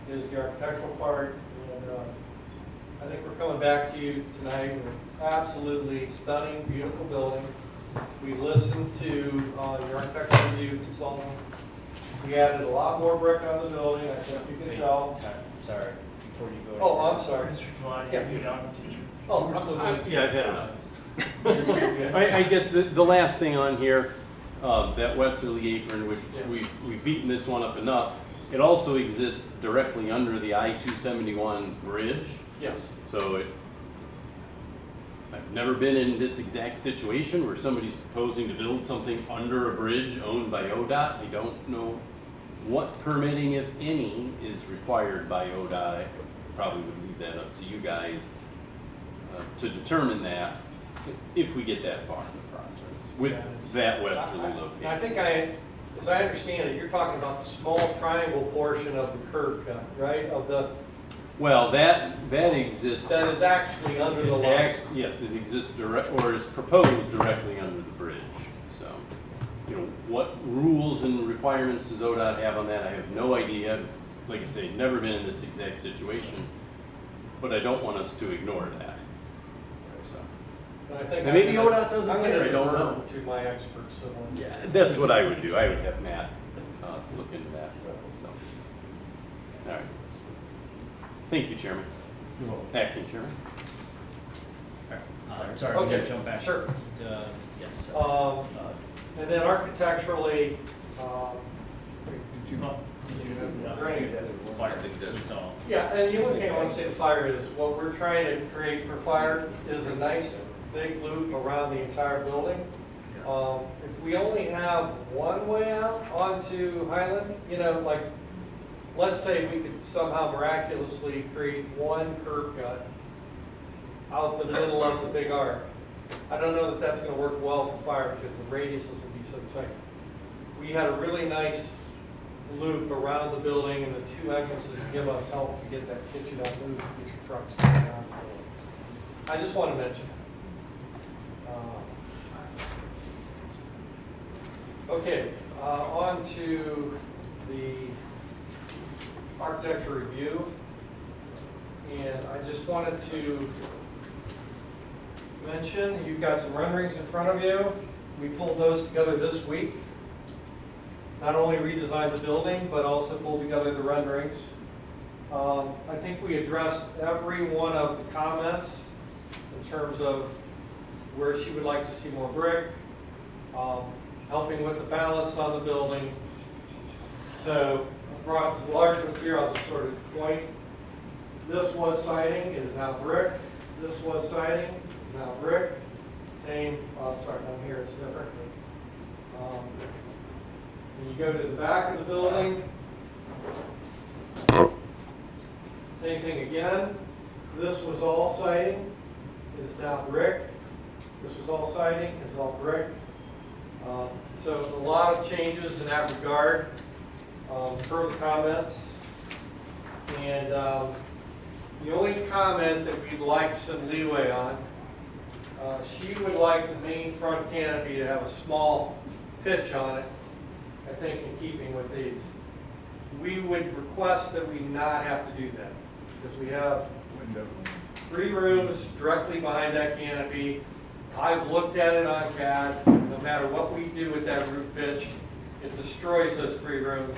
is the architectural part. And I think we're coming back to you tonight with an absolutely stunning, beautiful building. We listened to your architectural review consultant. We added a lot more brick on the building, I think you can tell. Sorry, before you go. Oh, I'm sorry. Mr. Giuliani, Yeah. you don't teach you. Oh, absolutely. Yeah, I've had enough. I guess the last thing on here, that westerly apron, which Yes. we've beaten this one up enough. It also exists directly under the I-271 bridge. Yes. So I've never been in this exact situation where somebody's proposing to build something under a bridge owned by ODOT. I don't know what permitting, if any, is required by ODOT. I probably would leave that up to you guys to determine that if we get that far in the process with that westerly And I location. think as I understand it, you're talking about the small triangle portion of the curb cut, right? Of the, Well, that exists. that is actually under the line. Yes, it exists or is proposed directly under the bridge. So, you know, what rules and requirements does ODOT have on that? I have no idea. Like I say, never been in this exact situation, but I don't want us to ignore that. So, And I think And maybe I'm gonna- ODOT doesn't I'm gonna care, I don't defer know. to my experts, so. yeah, that's what I would do. I would have Matt look into that. So, all right. Thank you, Chairman. Acting Chairman. Sorry, we Okay, gotta jump back. sure. Yes. And then architecturally, Fire. That's all. yeah, and the only thing I want to say to fire is, what we're trying to create for fire is a nice big loop around the entire building. If we only have one way out onto Highland, you know, like, let's say we could somehow miraculously create one curb cut out the middle of the big arc. I don't know that that's gonna work well for fire because the radiuses would be so tight. We had a really nice loop around the building and the two entrances give us help to get that kitchen out moved, to get your trucks down the building. I just want to mention that. Okay, on to the architecture review. And I just wanted to mention, you've got some renderings in front of you. We pulled those together this week. not only redesign the building, but also pull together the renderings. I think we addressed every one of the comments in terms of where she would like to see more brick, helping with the balance on the building. So I brought some large ones here, I'll just sort of point. This was siding, it is now brick. This was siding, it is now brick. Same, sorry, down here it's different. When you go to the back of the building, same thing again. This was all siding, it is now brick. This was all siding, it is all brick. So a lot of changes in that regard, per the comments. And the only comment that we'd like some leeway on, she would like the main front canopy to have a small pitch on it, I think in keeping with these. We would request that we not have to do that, because we have Window. 3 rooms directly behind that canopy. I've looked at it on CAD, no matter what we do with that roof pitch, it destroys those 3 rooms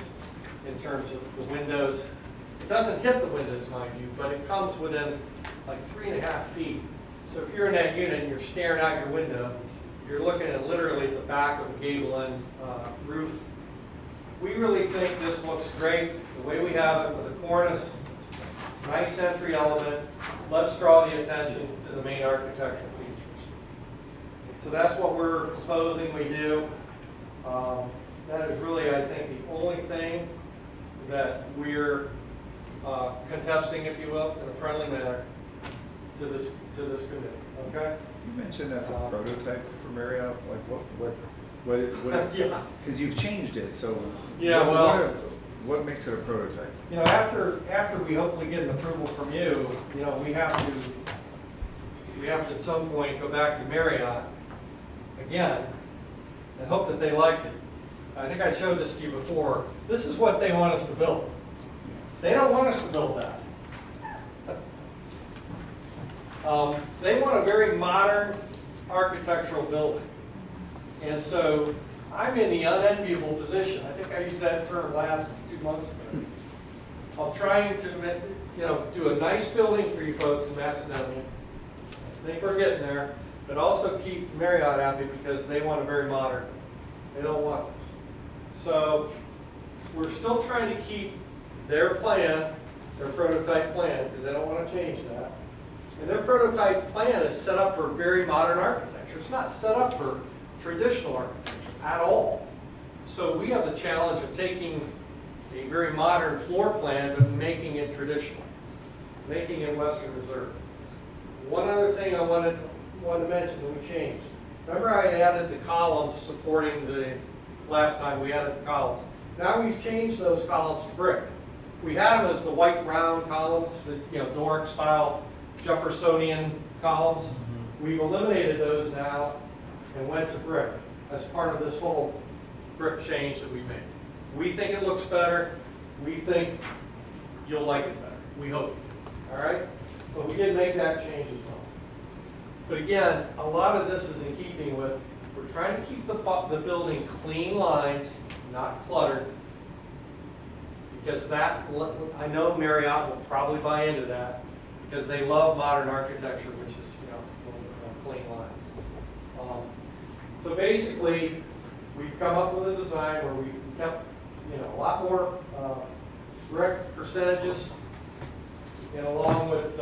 in terms of the windows. It doesn't hit the windows, mind you, but it comes within like 3.5 feet. So if you're in that unit and you're staring out your window, you're looking at literally the back of a gable end roof. We really think this looks great, the way we have it with a cornice, nice entry element. Let's draw the attention to the main architectural features. So that's what we're proposing we do. That is really, I think, the only thing that we're contesting, if you will, in a friendly manner to this committee. Okay? You mentioned that's a prototype for Marriott. Like what? Yeah. Because you've changed it. So Yeah, well- what makes it a prototype? You know, after we hopefully get an approval from you, you know, we have to at some point go back to Marriott again and hope that they like it. I think I showed this to you before. This is what they want us to build. They don't want us to build that. They want a very modern architectural building. And so I'm in the unenviable position. I think I used that term last 2 months ago. Of trying to, do a nice building for you folks in Macedonia. I think we're getting there, but also keep Marriott happy because they want a very modern. They don't want this. So we're still trying to keep their plan, their prototype plan, because they don't want to change that. And their prototype plan is set up for very modern architecture. It's not set up for traditional architecture at all. So we have the challenge of taking a very modern floor plan but making it traditional, making it Western Reserve. One other thing I wanted to mention that we changed. Remember I added the columns supporting the, last time we added the columns. Now we've changed those columns to brick. We had them as the white round columns, the Doric style Jeffersonian columns. We've eliminated those now and went to brick as part of this whole brick change that we made. We think it looks better. We think you'll like it better. We hope. All right? But we did make that change as well. But again, a lot of this is in keeping with, we're trying to keep the building clean lines, not cluttered. Because that, I know Marriott will probably buy into that because they love modern architecture, which is, clean lines. So basically, we've come up with a design where we kept, a lot more brick percentages, along with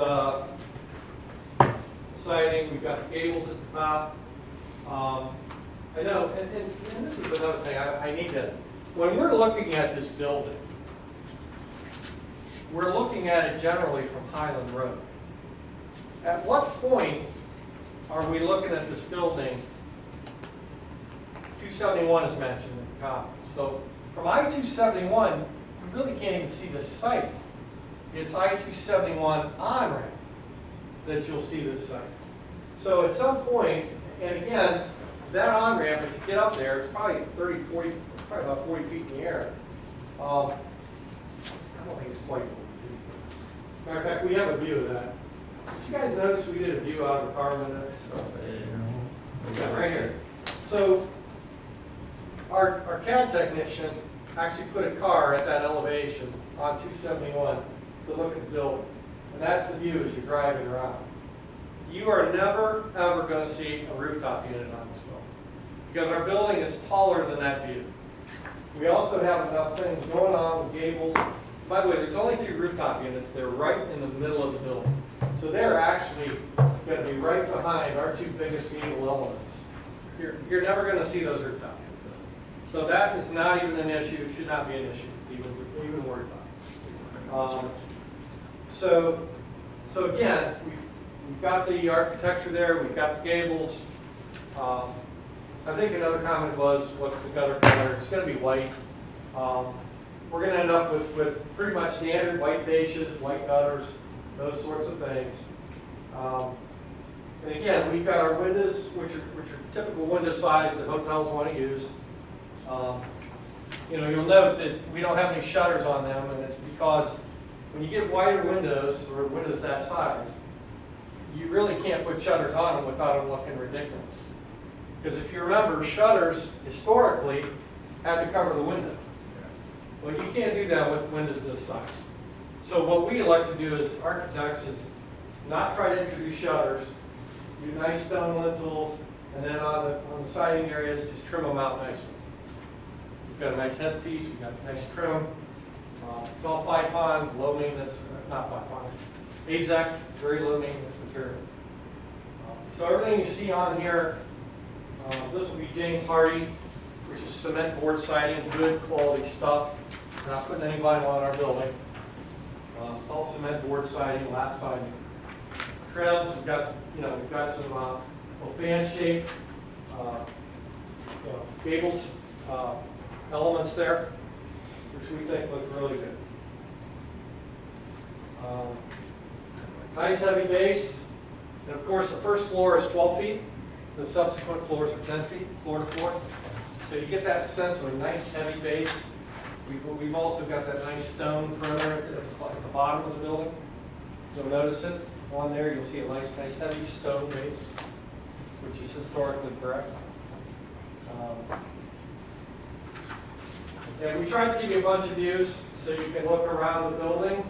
siding. We've got the gables at the top. I know, and this is another thing I need to, when we're looking at this building, we're looking at it generally from Highland Road. At what point are we looking at this building? 271 is mentioned in the comments. So from I-271, you really can't even see this site. It's I-271 on-ramp that you'll see this site. So at some point, and again, that on-ramp, if you get up there, it's probably 30, 40, probably about 40 feet in the air. I don't think it's quite 40 feet. Matter of fact, we have a view of that. Did you guys notice we did a view out of the car window? Yeah, right here. So our CAD technician actually put a car at that elevation on 271 to look at the building. And that's the view as you're driving around. You are never, ever going to see a rooftop unit on this building, because our building is taller than that view. We also have enough things going on with gables. By the way, there's only 2 rooftop units. They're right in the middle of the building. So they're actually going to be right behind our 2 biggest gable elements. You're never going to see those rooftop units. So that is not even an issue. It should not be an issue, even worry about. So again, we've got the architecture there. We've got the gables. I think another comment was, what's the gutter color? It's going to be white. We're going to end up with pretty much standard white fascias, white gutters, those sorts of things. And again, we've got our windows, which are typical window size that hotels want to use. You know, you'll note that we don't have any shutters on them, and it's because when you get wider windows, or windows that size, you really can't put shutters on them without them looking ridiculous. Because if you remember, shutters historically had to cover the window. Well, you can't do that with windows this size. So what we like to do as architects is not try to introduce shutters, do nice stone lintels, and then on the siding areas, just trim them out nicely. We've got a nice headpiece, we've got nice trim. It's all 5-pon, low maintenance, not 5-pon, AZEK, very low maintenance material. So everything you see on here, this will be James Hardy, which is cement board siding, good quality stuff. We're not putting any vinyl on our building. It's all cement board siding, lap siding. Trims, we've got some fan shaped, gables elements there, which we think look really good. Nice heavy base, and of course the first floor is 12 feet. The subsequent floors are 10 feet, floor to floor. So you get that sense of a nice heavy base. We've also got that nice stone perimeter at the bottom of the building. You'll notice it on there. You'll see a nice heavy stone base, which is historically correct. And we tried to give you a bunch of views so you can look around the building.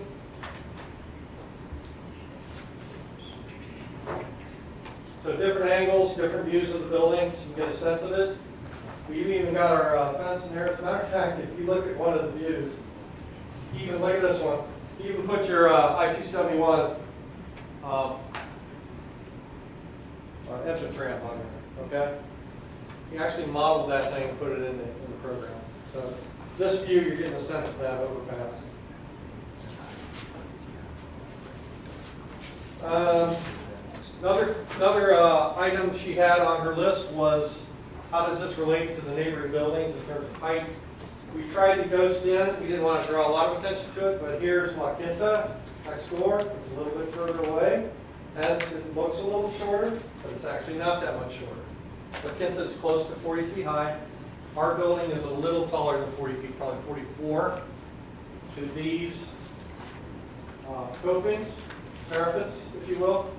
So different angles, different views of the building, so you can get a sense of it. We've even got our fence in there. As a matter of fact, if you look at one of the views, even look at this one. You can put your I-271 entrance ramp on there, okay? You actually modeled that thing and put it in the program. So this view, you're getting a sense of that overpass. Another item she had on her list was, how does this relate to the neighboring buildings in terms of height? We tried to ghost in. We didn't want to draw a lot of attention to it, but here's La Quinta next door. It's a little bit further away. Hence, it looks a little shorter, but it's actually not that much shorter. La Quinta is close to 40 feet high. Our building is a little taller than 40 feet, probably 44. To these copings, parapets, if you will.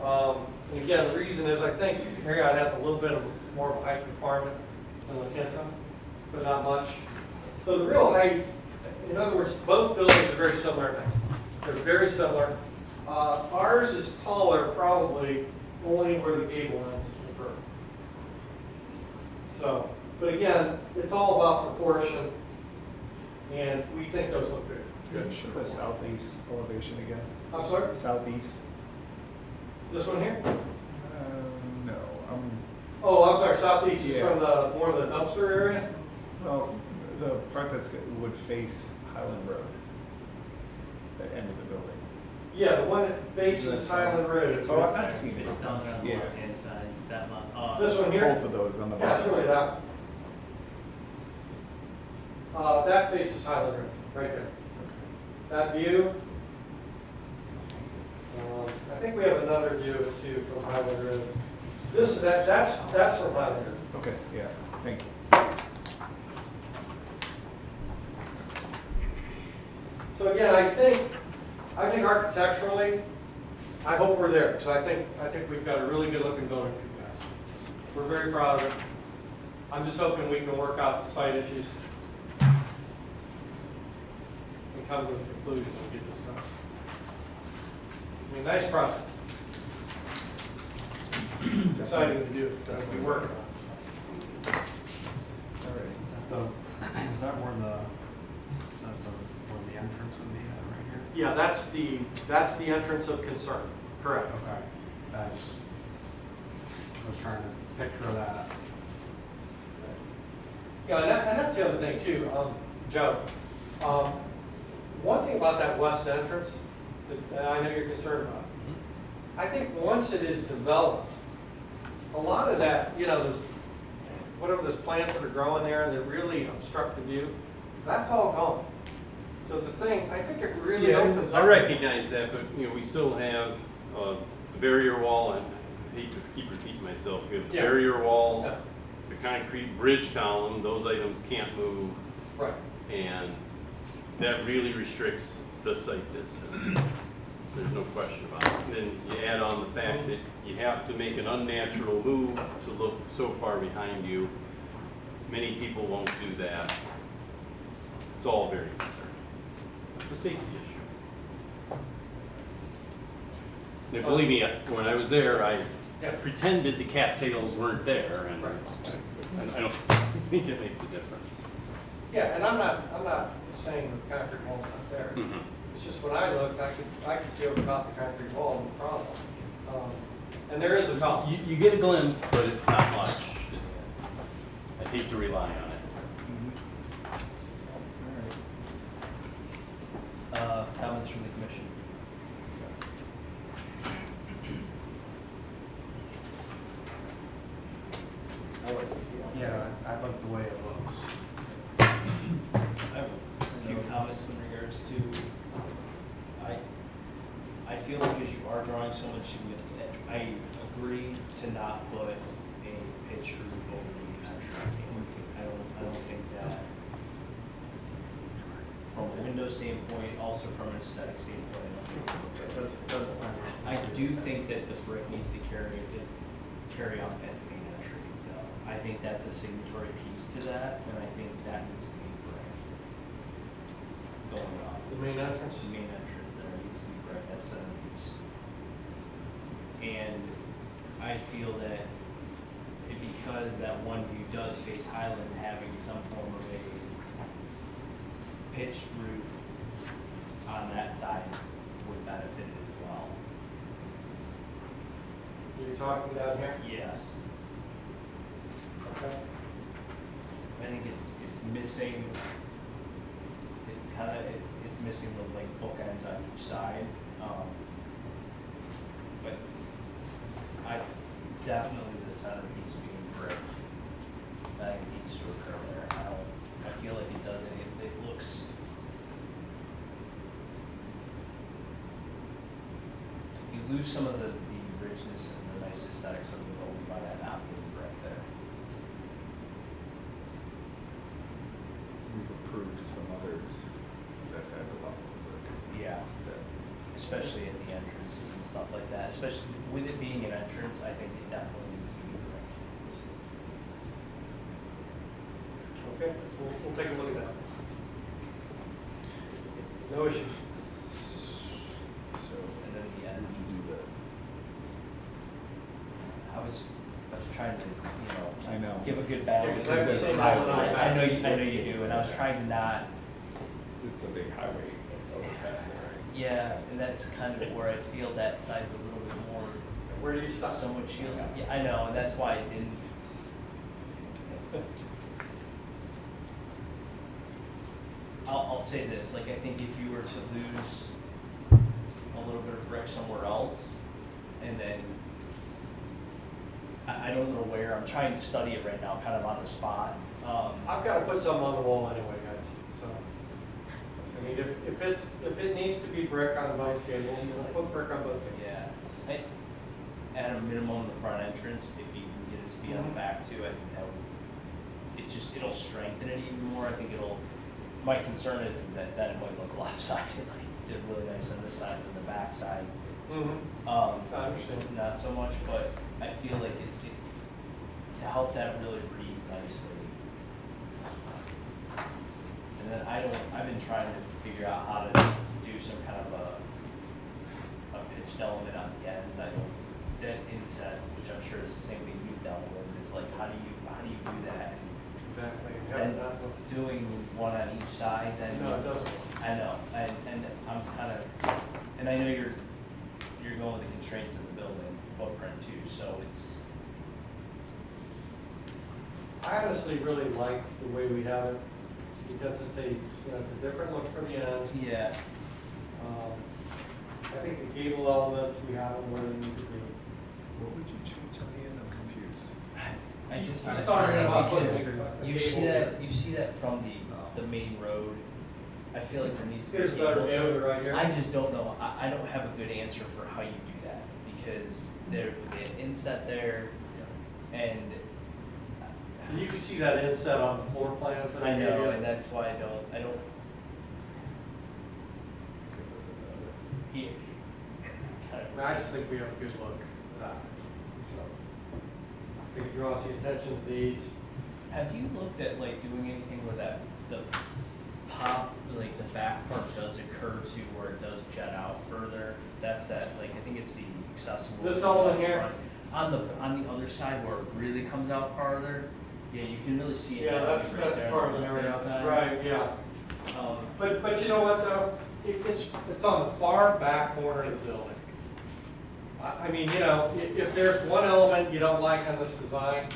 And again, the reason is I think Marriott has a little bit of more of a height requirement than La Quinta, but not much. So the real height, in other words, both buildings are very similar in height. They're very similar. Ours is taller probably only where the gable ends occur. So, but again, it's all about proportion, and we think those look good. Good. Show the southeast elevation again. I'm sorry? Southeast. This one here? No. Oh, I'm sorry, southeast is Yeah. from the more of the dumpster area? Well, the part would face Highland Road, that end of the building. Yeah, the one that faces Highland Road. Oh, I've seen it. It's down there on the Yeah. left-hand side, that one. This one here? Both of those on the Yeah, it's bottom. really that one. That faces Highland Road, right there. That view. I think we have another view of it too from Highland Road. This is that's from Highland Road. Okay, yeah, thank you. So again, I think architecturally, I hope we're there, because I think we've got a really good looking building for you guys. We're very proud of it. I'm just hoping we can work out the site issues and come to a conclusion and get this done. I mean, nice project. It's exciting to do, to be working on it. Is that where the entrance would be at right here? Yeah, that's the entrance of concern, correct. Okay. I was trying to picture that. Yeah, and that's the other thing too, Joe. One thing about that west entrance that I know you're concerned about. I think once it is developed, a lot of that, you know, whatever those plants that are growing there that really obstruct the view, that's all gone. So the thing, I think it really opens up. I recognize that, but, you know, we still have the barrier wall, and I hate to keep repeating myself, we have the Yeah. barrier wall, Yeah. the concrete bridge column, those items can't move, Right. and that really restricts the site distance. There's no question about it. Then you add on the fact that you have to make an unnatural move to look so far behind you. Many people won't do that. It's all very concerning. It's a safety issue. Now, believe me, when I was there, I Yeah. pretended the cattails weren't there, and Right. I don't think it makes a difference. Yeah, and I'm not saying the concrete wall's not there. Mhm. It's just when I looked, I could see over top the concrete wall, no problem. And there is a top. You get a glimpse, but it's not much. I hate to rely on it. Comments from the commission? Yeah, I like the way it looks. I have a few comments in regards to, I feel like as you are drawing so much significant, I agree to not put a pitch roof over the entry. I don't think that, from a window standpoint, also from an aesthetic standpoint, I don't think it doesn't. I do think that the brick needs to carry on at the main entry. I think that's a signatory piece to that, and I think that needs to be brick going on. The main entrance? The main entrance there needs to be brick, that's centerpiece. And I feel that because that one view does face Highland, having some form of a pitched roof on that side would benefit as well. You're talking down here? Yes. Okay. I think it's missing, it's missing those like bookends on each side. But I definitely the centerpiece being brick, that needs to occur there. I feel like it doesn't, it looks, you lose some of the richness and the nice aesthetics of the building by that not being brick there. We've approved some others that have a lot of work. Yeah, especially at the entrances and stuff like that, especially with it being an entrance, I think it definitely needs to be brick. Okay, we'll take a look at that. No issues. So, And then the end, we do the, I was trying to, I know. give a good balance. Yeah, 'cause I have the same I highway. I know you do, and I was trying to not, It's a big highway overpass there, right? yeah, and that's kind of where I feel that side's a little bit more, Where do you stop? somewhat shielded. Yeah, I know, and that's why I didn't. I'll say this, like, I think if you were to lose a little bit of brick somewhere else, and then, I don't know where, I'm trying to study it right now, kind of on the spot. I've got to put something on the wall anyway, guys, so. I mean, if it needs to be brick on both gables, we'll put brick on both gables. Yeah, at a minimum, the front entrance, if you can get it to be on the back too, I think that would, it'll strengthen it even more, I think my concern is that it might look lopsided, like you did really nice on this side and the back side. Mm-hmm. I understand. Not so much, but I feel like to help that really read nicely. And then I've been trying to figure out how to do some kind of a pitched element on the ends. I don't, that inset, which I'm sure is the same thing you've done with, is like, how do you do that? Exactly. And doing one on each side, then. No, it doesn't. I know, and I'm kind of, and I know you're going with the constraints of the building footprint too, so it's. I honestly really like the way we have it, because it's a, it's a different look for the end. Yeah. I think the gable elements, we have them where they need to be. What would you change on the end? I'm confused. I just, I started about because putting you see that from the main road. I feel like there needs to be. Here's a better view right here. I just don't know, I don't have a good answer for how you do that, because there's an inset there, and. And you can see that inset on the floor plans that I I gave you. know, and that's why I don't. Yeah. Kind I mean, I just think we have a good look at that. So, I think it draws the attention to these. Have you looked at like doing anything where the pop, like the back part does occur to where it does jet out further? That's that, like, I think it's the accessible. This element here? On the other side where it really comes out farther, yeah, you can really see it. Yeah, now, that's right there part on of the area, inside. right, yeah. Um, But you know what though? It's on the far back corner of the building. I mean, if there's one element you don't like on this design,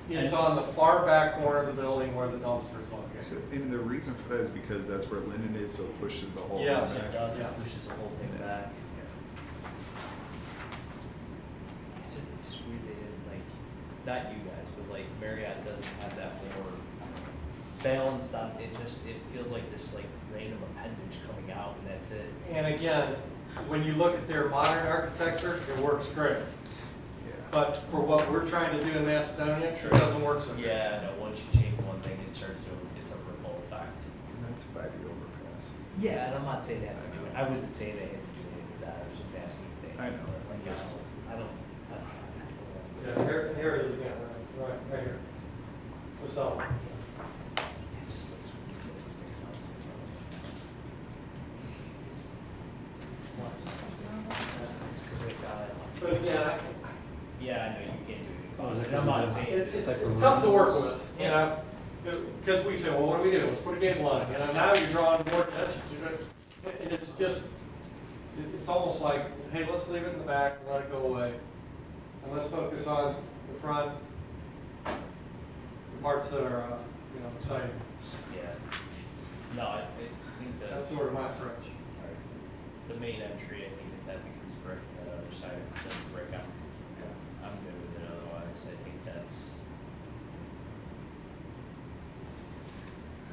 it's on the far back corner of the building where the dumpster is So, located. and the reason for that is because that's where linen is, so it pushes the whole Yes. thing it back. does, Yeah. it pushes the whole thing back. It's just weird they didn't, like, not you guys, but like Marriott doesn't have that more balanced on, it feels like this like random appendage coming out and that's it. And again, when you look at their modern architecture, it works great. Yeah. But for what we're trying to do in Macedonia, it doesn't work so good. Yeah, no, once you change one thing, it's a ripple effect. That's by the overpass. Yeah, and I'm not saying that to do it, I wasn't saying they had to do anything with that, I was just asking if they. I know. Like, I don't. Yeah, here it is again, right here. What's up? It just looks weird, it sticks out so much. But again, Yeah, I know you can't do it. I'm not saying. it's tough to work with, because we say, well, what do we do? Let's put a gable on it. Now you're drawing more attention to it. And it's just, it's almost like, hey, let's leave it in the back and let it go away. And let's focus on the front, the parts that are, exciting. Yeah. No, I think That's sort of my approach. Alright. The main entry, I think if that becomes brick, that other side doesn't break out. I'm good with it otherwise, I think that's.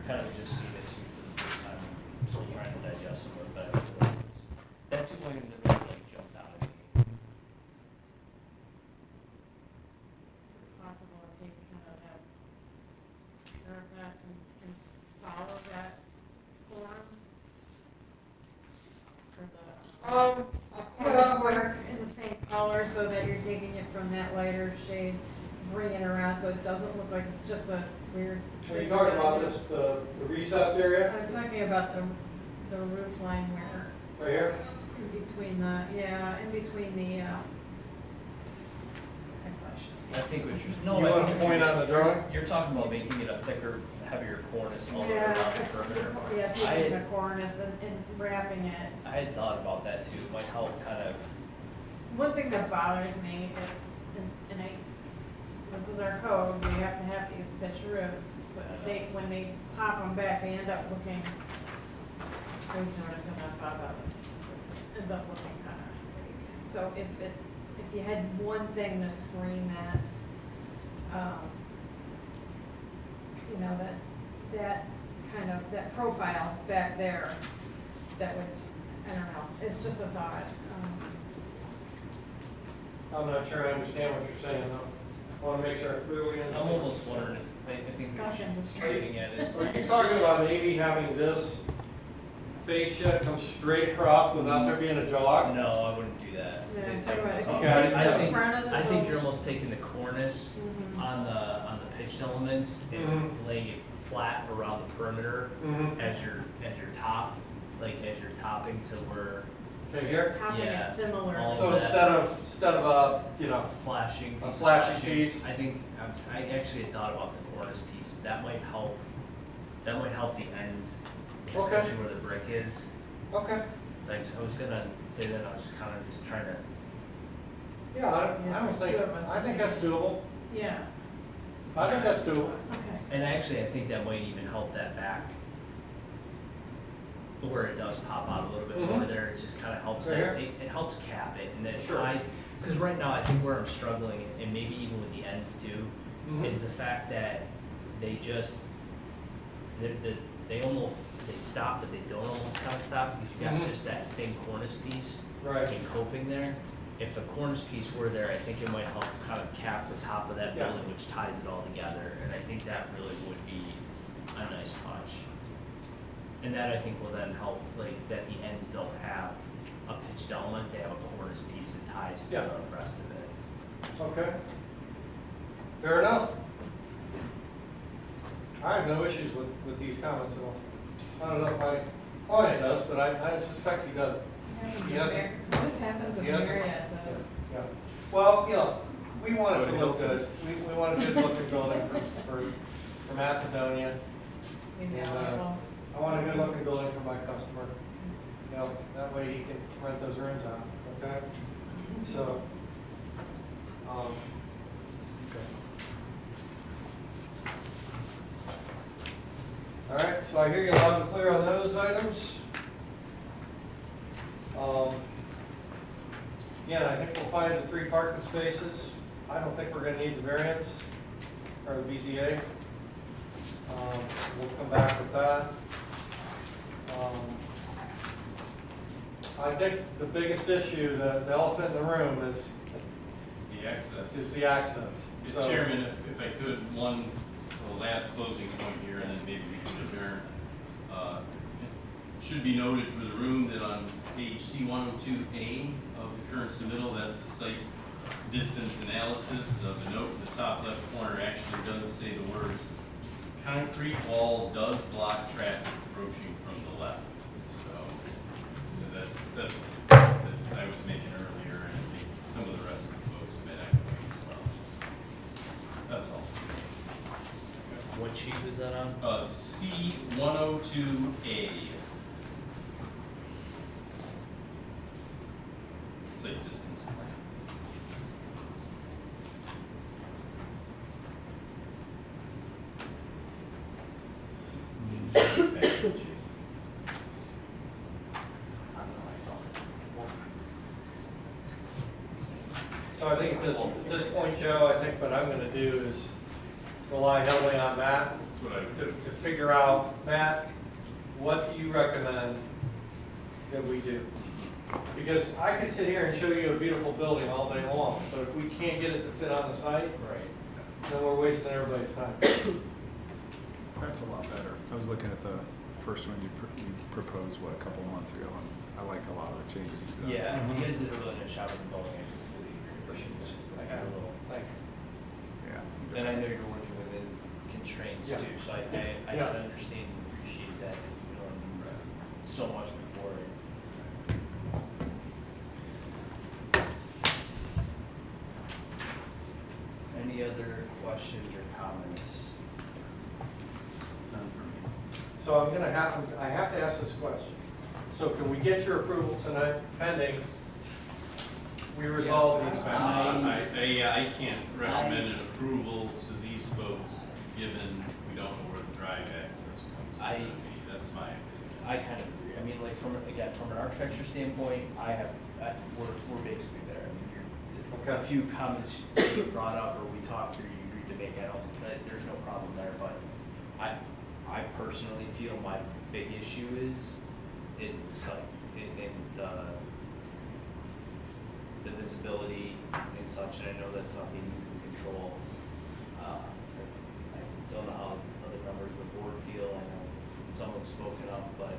Kind of just seen it too for the first time, I'm still trying to digest some of it, but I feel like that's the only thing that really like jumped out at me. Is it possible to take kind of that parapet and follow that form? For the colors in the same color so that you're taking it from that lighter shade, bringing it around so it doesn't look like it's just a weird. Are you talking about this, the recessed area? I'm talking about the roof line where, Right here? in between the, I think what You no, I want to think what point you're- on the drawing? You're talking about making it a thicker, heavier cornice all the way Yeah, around the perimeter. yeah, I taking the had, cornice and wrapping it. I had thought about that too, it might help kind of, One thing that bothers me is, this is our code, we have to have these pitch roofs, but when they pop them back, they end up looking, I always notice I'm not thought about this, it ends up looking kind of fake. So if you had one thing to screen that, that kind of, that profile back there, that would, I don't know, it's just a thought. I'm not sure I understand what you're saying, though. I want to make sure I clearly I'm understand. almost wondering if, I think Discussion, we're discussion. getting at it. Are you talking about maybe having this fascia come straight across without there being a jog? No, I wouldn't do that. Yeah, I'm talking about if you Okay. take I the think, front of the I think building- you're almost taking the cornice Mhm. on the pitched elements and Mhm. laying it flat around the perimeter Mhm. as your top, like as you're topping to where Okay, here? Topping Yeah. it similar. All So that. instead of a, you know, flashing. A piece of flashy flashing, piece. I think, I actually had thought about the cornice piece, that might help the ends, Okay. especially where the brick is. okay. Like, I was gonna say that, I was kinda just trying to, Yeah, I Yeah, don't think, two of us. I think that's doable. Yeah, I think that's doable. okay. and actually, I think that might even help that back, where it does pop out a little bit more Mhm. there, it just kinda helps Right that, here? it helps cap it, and then it Sure. ties, cause right now, I think where I'm struggling, and maybe even with the ends too, Mhm. is the fact that they just, they stop, but they don't almost kind of stop, because you got Mhm. just that thin cornice piece Right. and coping there. If a cornice piece were there, I think it might help kind of cap the top of that Yeah. building, which ties it all together, and I think that really would be a nice touch. And that I think will then help, like, that the ends don't have a pitched element, they have a cornice piece that ties to Yeah. the rest of it. Okay. Fair enough. I have no issues with these comments at all. I don't know if Claudia does, but I suspect he does. Yeah. What happens in Yes. Marriott does? Yeah. Well, you know, we want it to look good. We want a good looking building for Macedonia. We know, And, well, I want a good looking building for my customer. You know, that way he can rent those rooms out, okay? So, okay. All right, so I hear you loud and clear on those items. Yeah, I think we'll find the 3 parking spaces. I don't think we're gonna need the variance or the BZA. We'll come back with that. I think the biggest issue, the elephant in the room is The access. the access. Mr. So- Chairman, if I could, the last closing point here, and then maybe we can adjourn. It should be noted for the room that on page C102A of the current submittal, that's the site distance analysis of the note in the top left corner actually does say the words, concrete wall does block traffic approaching from the left. So that's that I was making earlier, and I think some of the rest of the folks have been active as well. That's all. What sheet was that on? C102A. Site distance plan. So I think at this point, Joe, I think what I'm gonna do is rely heavily on Matt That's what I would to do. figure out, Matt, what do you recommend that we do? Because I could sit here and show you a beautiful building all day long, but if we can't get it to fit on the site, Right. then we're wasting everybody's time. That's a lot better. I was looking at the first one you proposed, a couple of months ago, and I like a lot of the changes you've done. Yeah, you guys did a really nice job with the building, I completely agree. It's just like a little, Thank you. Yeah. and I know you're working within constraints Yeah. too, so I Yeah. can understand and appreciate that, you know, so much before it. Any other questions or comments? None for me. So I have to ask this question. So can we get your approval tonight pending we resolve these matters? I can't recommend an approval to these folks, given we don't know where the drive access comes I- from. That's my opinion. I kind of agree. I mean, like, from an architecture standpoint, we're basically there. I mean, a Okay. few comments you brought up or we talked or you agreed to make, there's no problem there, but I personally feel my big issue is the site and the visibility and such, and I know that's nothing you can control. I don't know how other members of the board feel, I know some have spoken up, but,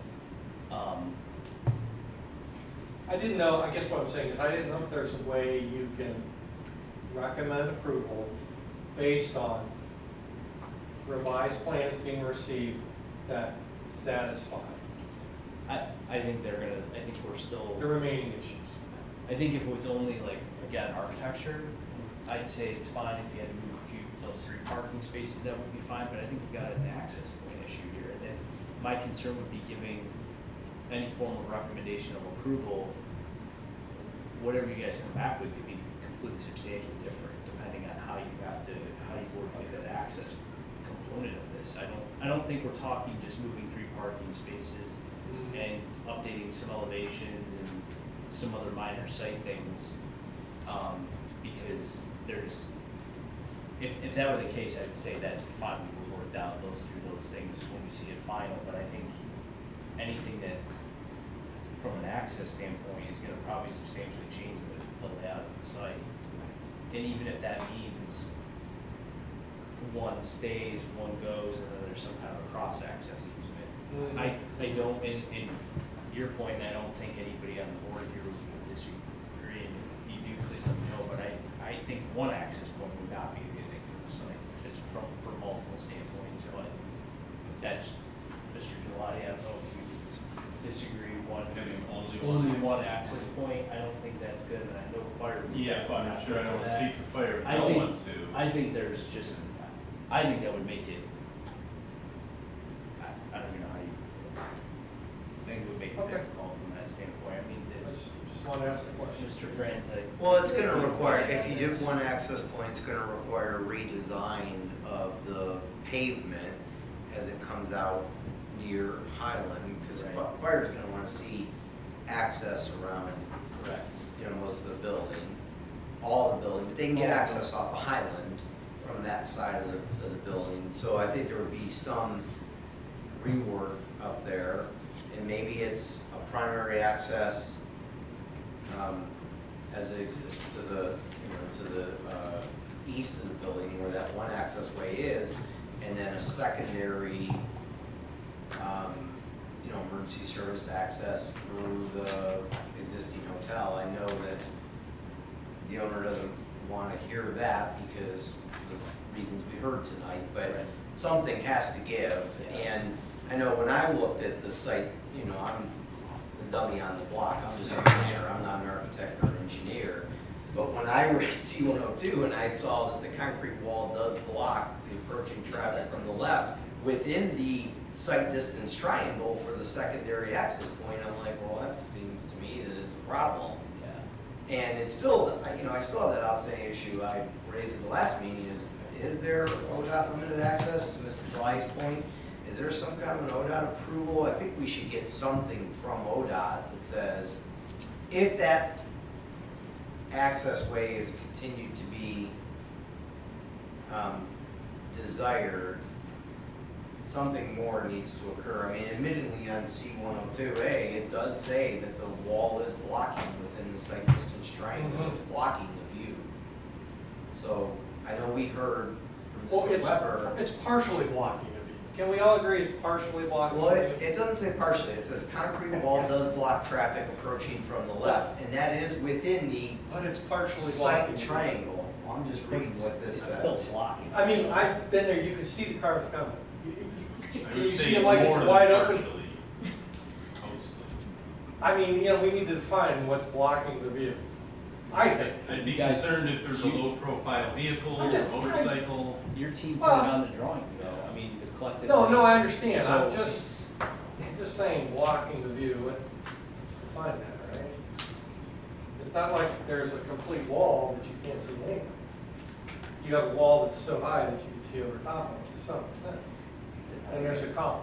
I didn't know, I guess what I'm saying is I didn't know if there's a way you can recommend approval based on revised plans being received that satisfy I think they're gonna, I think we're still, the remaining issues. I think if it was only like, again, architecture, I'd say it's fine if you had to move a few, those 3 parking spaces, that would be fine, but I think we got an access point issue here. And if, my concern would be giving any form of recommendation of approval, whatever you guys come back with could be completely substantially different, depending on how you work through that access component of this. I don't think we're talking just moving 3 parking spaces and updating some elevations and some other minor site things, because there's, if that were the case, I'd say that fine, we would work out through those things when we see it final, but I think anything that, from an access standpoint, is gonna probably substantially change the layout of the site. And even if that means one stays, one goes, and then there's some kind of a cross-access easement. I don't, in your point, I don't think anybody on the board here would disagree, and if you do, please let me know, but I think one access point would not be a good thing for the site, just for multiple standpoints, but that's, Mr. Gelati, I don't know if you disagree, only one access point, I don't think that's good, and I know fire. Yeah, I'm sure I don't speak for fire, but I I think- want to. I think there's just, I think that would make it, I don't even know how you, I think it would make it Okay. difficult from that standpoint. I mean, there's, Just want to ask a question. Mr. Franz, Well, it's gonna require, if you do one access point, it's gonna require redesign of the pavement as it comes out near Highland, because Right. fire's gonna wanna see access around, correct. most of the building, all the building, but they can get access off of Highland from that side of the building. So I think there would be some rework up there, and maybe it's a primary access as it exists to the, east of the building where that one access way is, and then a secondary, emergency service access through the existing hotel. I know that the owner doesn't want to hear that because of the reasons we heard tonight, but Right. something has to give. Yes. And I know when I looked at the site, I'm the dummy on the block, I'm just a planner, I'm not an architect or engineer. But when I read C-102 and I saw that the concrete wall does block the approaching traffic from the left within the site distance triangle for the secondary access point, I'm like, well, that seems to me that it's a problem. Yeah. And it's still, I still have that outstanding issue I raised at the last meeting is there ODOT limited access to Mr. Bly's point? Is there some kind of an ODOT approval? I think we should get something from ODOT that says, if that access way is continued to be desired, something more needs to occur. I mean, admittedly on C-102A, it does say that the wall is blocking within the site distance triangle, it's blocking the view. So, I know we heard from Well, Mr. Weber. it's partially blocking the view. Can we all agree it's partially blocking Well, the view? it doesn't say partially, it says concrete wall does block traffic approaching from the left, and that is within the But it's partially blocking site the view. triangle. Well, I'm just reading what this It's still says. blocking. I mean, I've been there, you can see the cars coming. I Can would you say see them like more it's than wide open? partially, mostly. I mean, we need to define what's blocking the view. I think. I'd be You guys- concerned if there's a low-profile vehicle or Okay. motorcycle. Your team put Well- it on the drawings though, I mean, the collective. No, I understand, I'm So just saying blocking the view, define that, right? It's not like there's a complete wall that you can't see anything. You have a wall that's so high that you can see over top of it to some extent, and there's a column.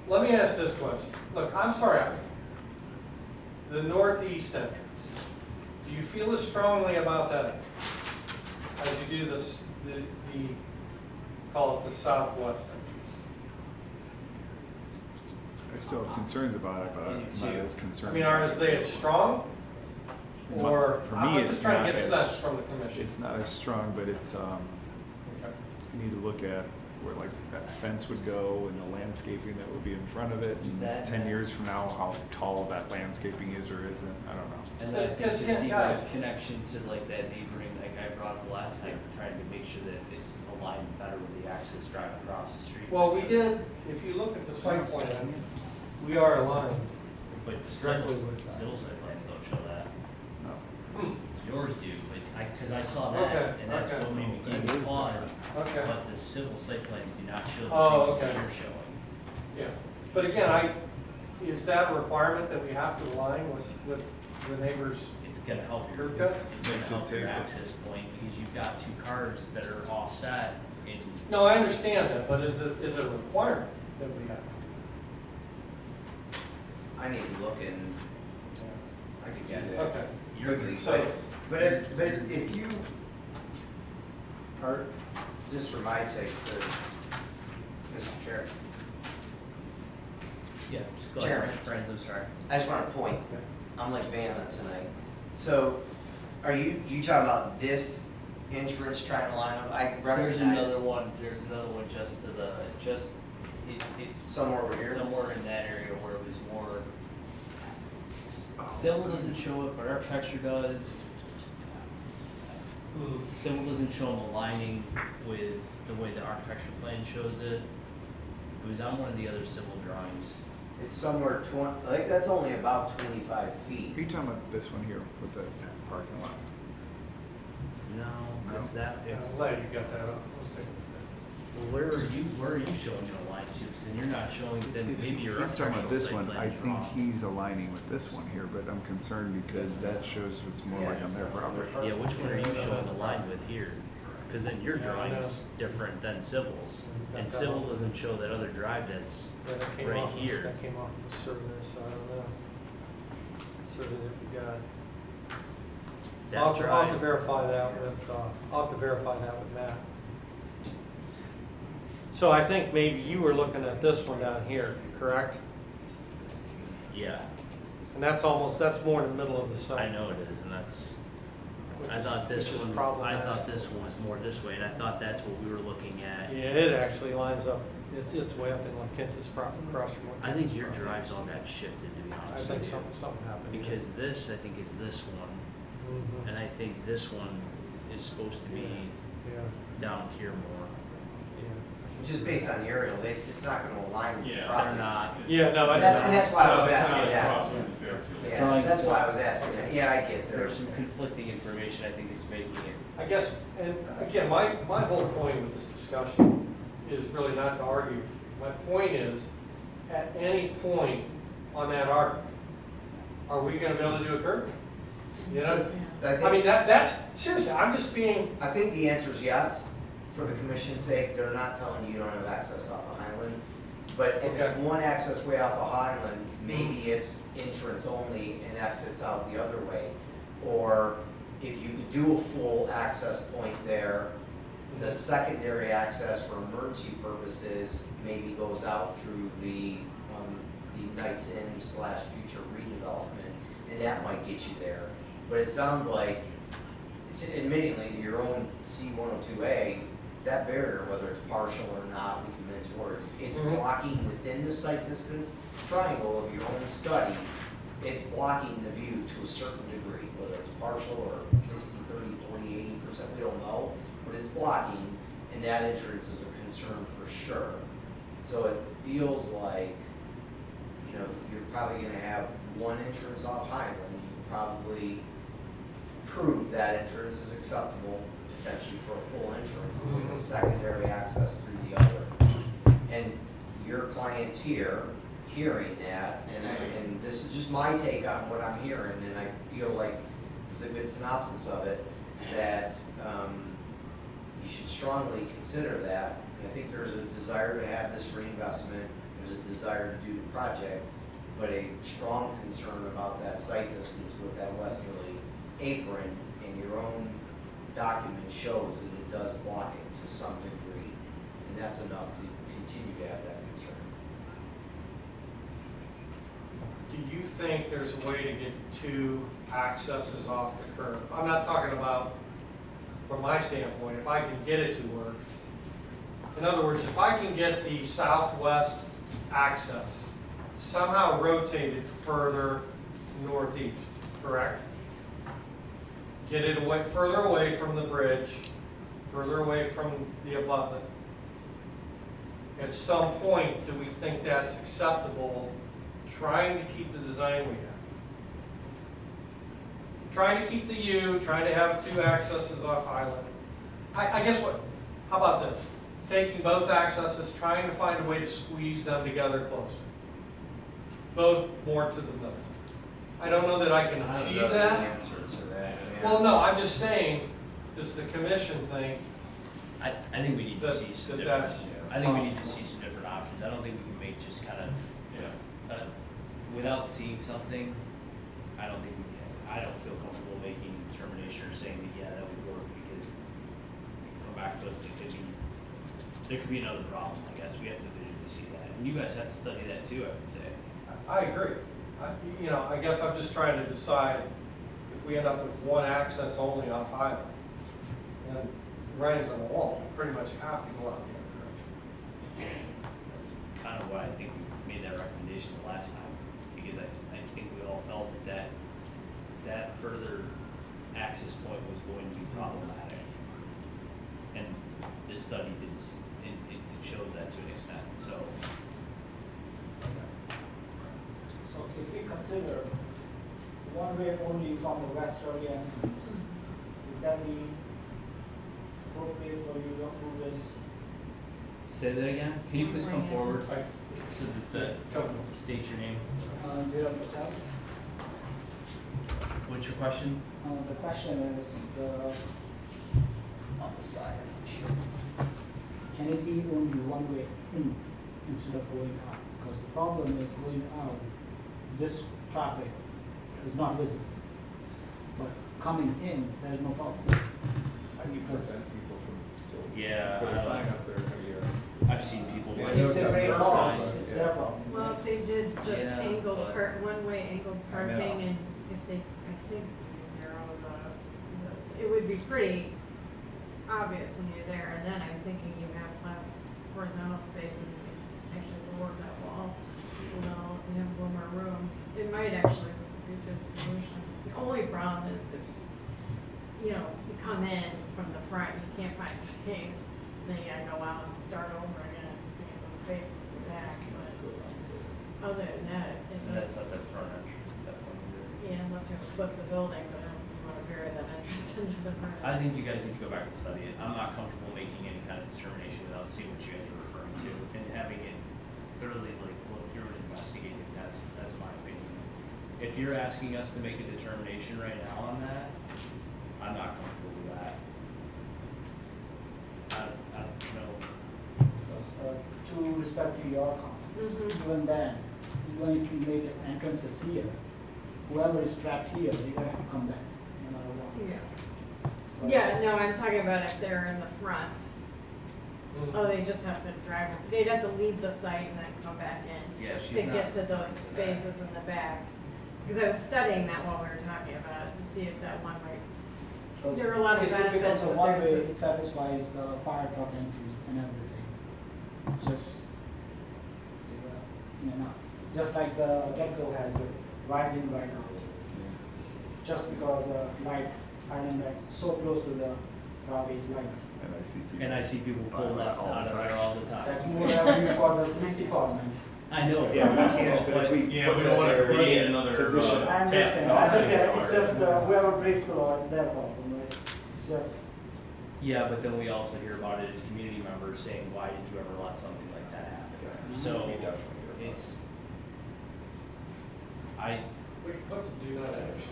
Let me ask this question, look, I'm sorry, the northeast entrance, do you feel as strongly about that as you do this, the call it the southwest entrance? I still have concerns about it, but I'm not as I concerned. mean, are they as strong? Or, For me, I'm it's just trying to not get a as- sense from the commission. It's not as strong, but it's, Okay. you need to look at where like that fence would go and the landscaping that would be in front of it. And That- 10 years from now, how tall that landscaping is or isn't, I don't know. And then I think Yes, just yeah, even guys. a connection to like that neighboring, like I brought up last time, trying to make sure that it's aligned better with the access drive across the street. Well, we did, if you look at the site plan, we are aligned. But the directly civil, with that. civil site plans don't show that. No. Yours do, but because I saw that, Okay, and that's okay. what made me give you pause. Okay. But the civil site plans do not show Oh, the same okay. thing you're showing. Yeah, but again, is that a requirement that we have to align with the neighbors? It's gonna help your, Curb cut? it's gonna Makes it help your safer. access point, because you've got two cars that are offset and No, I understand that, but is it a requirement that we have? I need to look and I could get it. Okay, you're, so, But if you are, just for my sake, to Mr. Chair, yeah, just go ahead, Chairman. Mr. Friends, I'm sorry. I just want to point, I'm like Vanna tonight. So are you talking about this entrance trying to line up? I There's recognize another one just to the, it's somewhere over here. somewhere in that area where it was more, civil doesn't show it, but architecture does. Civil doesn't show them aligning with the way the architecture plan shows it. It was on one of the other civil drawings. It's somewhere like that's only about 25 feet. Are you talking about this one here with the parking lot? No, is No? that, yeah, it's, I'm glad you got that up. Let's take where are you showing it aligned to? Because then you're not showing, then If maybe your he's talking architectural about this site one, plan I is think wrong. he's aligning with this one here, but I'm concerned because that shows what's more like on their property. Yeah, which one are you showing aligned with here? Because then your Yeah, I drawing's different than civil's. And That's civil how- doesn't show that other drive that's Yeah, that came right off- here. That came off of the survey, so I don't know. Survey that we got. That I'll have to drive. verify that with, I'll have to verify that with Matt. So I think maybe you were looking at this one down here, correct? Yeah, And that's more in the middle of the site. I know it is, and that's, which I is- thought this which is one, I problematic. thought this one was more this way, and I thought that's what we were looking at. Yeah, it actually lines up, it's way up in like Kentis across from. what- I think your drives all got shifted, to be I honest think with you. something happened. Because this, I think, is this one, Mhm. and I think this one is supposed to be Yeah, down here more. yeah. Just based on the aerial, it's not going to align with the They're property. not. Yeah, no, And that's. that's why I was no, it's asking not. that. Yeah, Drawing- that's why I was asking that. Yeah, I get there. There's some conflicting information, I think it's making it. I guess, and again, my whole point with this discussion is really not to argue with you. My point is, at any point on that arc, are we gonna be able to do a curb? You know, I mean, that's, seriously, I'm just being, I think the answer is yes, for the commission's sake. They're not telling you you don't have access off of Highland. But if it's Okay. one access way off of Highland, maybe it's entrance only and exits out the other way. Or if you could do a full access point there, the secondary access for emergency purposes maybe goes out through the Knights Inn / future redevelopment, and that might get you there. But it sounds like, it's admittingly to your own C-102A, that barrier, whether it's partial or not, we can mince words, it's Mhm. blocking within the sight distance triangle of your own study, it's blocking the view to a certain degree, whether it's partial or 60, 30, 40, 80%, we don't know, but it's blocking, and that entrance is a concern for sure. So it feels like, you know, you're probably gonna have one entrance off Highland, you can probably prove that entrance is acceptable potentially for a full entrance, and with secondary access through the other. And your client's here, hearing that, and this is just my take on what I'm hearing, and I feel like this is a good synopsis of it, that you should strongly consider that. I think there's a desire to have this reinvestment, there's a desire to do the project, but a strong concern about that site distance with that westerly apron, and your own document shows that it does block it to some degree, and that's enough to continue to have that concern. do you think there's a way to get two accesses off the curb? I'm not talking about, from my standpoint, if I can get it to work. In other words, if I can get the southwest access somehow rotated further northeast, correct? get it away, further away from the bridge, further away from the abutment. At some point, do we think that's acceptable, trying to keep the design we have? Trying to keep the U, trying to have 2 accesses off island. I guess what, how about this? Taking both accesses, trying to find a way to squeeze them together closer. Both more to the middle. I don't know that I can I don't achieve know the that. answer to that. yeah. Well, no, I'm just saying, does the commission think I think we need to that, see some that different, that's I think we need to possible? see some different options. I don't think we can make just kind of, without seeing something, I don't think we can, I don't feel comfortable making a determination or saying that, yeah, that would work, because come back to us, there could be another problem, I guess, we have to visually see that. And you guys have to study that too, I would say. I agree. I guess I'm just trying to decide if we end up with 1 access only off island, and writing's on the wall, we pretty much have to go out the other direction. That's kind of why I think we made that recommendation the last time, because I think we all felt that further access point was going to be problematic. And this study did, it shows that to an extent, so. So if we consider one way only from the westerly entrance, would that be appropriate for you to approve this? Say that again, can you please come forward, Right. so that, state your name, Viral Patel. what's your question? The question is, On the side. can it be only one way in instead of going out? Because the problem is going out, this traffic is not visible. But coming in, there's no problem. How do you prevent people from still Yeah, put I a don't sign know. up there every year? I've seen people. Yeah, put I know If they it's break a laws, sign, it's yeah. their problem. Well, if they did just Yeah, angled but- one-way angled I know. parking, and if they, I think, narrow it would be pretty obvious when you're there, and then I'm thinking you have less horizontal space and you can actually lower that wall. You know, you have a little more room. It might actually be a good solution. The only problem is if, you come in from the front, you can't find space, then you gotta go out and start over again to get those spaces in the back, but other than that, it And that's does, not their front entrance, that one either. yeah, unless you flip the building, but I don't think you wanna bury that entrance into the front. I think you guys need to go back and study it. I'm not comfortable making any kind of determination without seeing what you guys are referring to and having it thoroughly look through and investigate it. That's my opinion. If you're asking us to make a determination right now on that, I'm not comfortable with that. I don't know. Because, to respect to your comments, Mhm. even then, even if you make entrances here, whoever is trapped here, they're gonna have to come back, no matter what. Yeah. So- Yeah, no, I'm talking about if they're in the front. Oh, they just have to drive, they'd have to leave the site and then come back in. Yeah, she's To not get to referring those to that. spaces in the back. Because I was studying that while we were talking about it, to see if that one might, Because there are a lot of if it benefits, becomes a but one-way, there's it satisfies the fire truck entry and everything. It's just, just like the Gecko has it right in right now. Just because light, island light, so close to the Ravi light. And I see people. And I see people pull buy left all the out of time. there all the time. That's more revenue for the police department. I know. Yeah, we can't, but if we Yeah, put we that don't wanna there, create another, position. I understand, it's just whoever breaks the law, it's their problem, right? It's just, Yeah, but then we also hear about it as community members saying, why did you ever let something like that happen? Yes, So we definitely hear about it's, We could put some do not enter signs.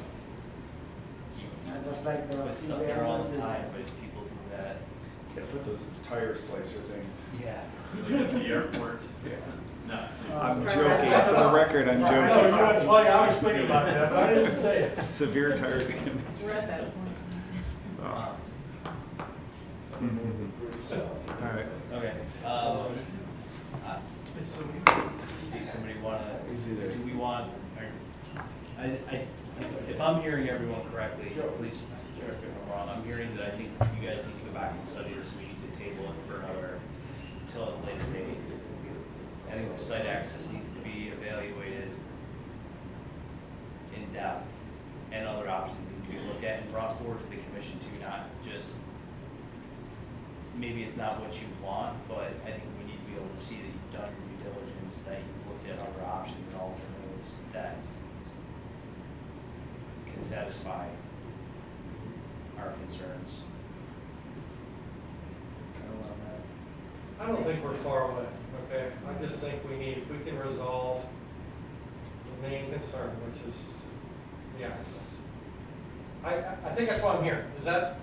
just like the. put stuff freeway there all the entrances. time, but people do that. Yeah, put those tire slicer things. Yeah. Like at the airport. Yeah. No. I'm Right. joking, for the record, I'm I know, joking. it's funny, I was thinking about that, but I didn't say it. Severe tire damage. we're at that point. Oh. All right. Okay, see somebody wanna, Is it a- do we want, if I'm hearing everyone correctly, please correct me if I'm wrong, I'm hearing that I think you guys need to go back and study this, we need to table it for another, till a later date. I think the site access needs to be evaluated in depth, and other options need to be we can look at and brought forward to the commission to not just, maybe it's not what you want, but I think we need to be able to see that you've done your due diligence, that you've looked at other options and alternatives that can satisfy our concerns. I don't know that. I don't think we're far away, okay? I just think if we can resolve the main concern, which is the access. I think that's what I'm hearing. Is that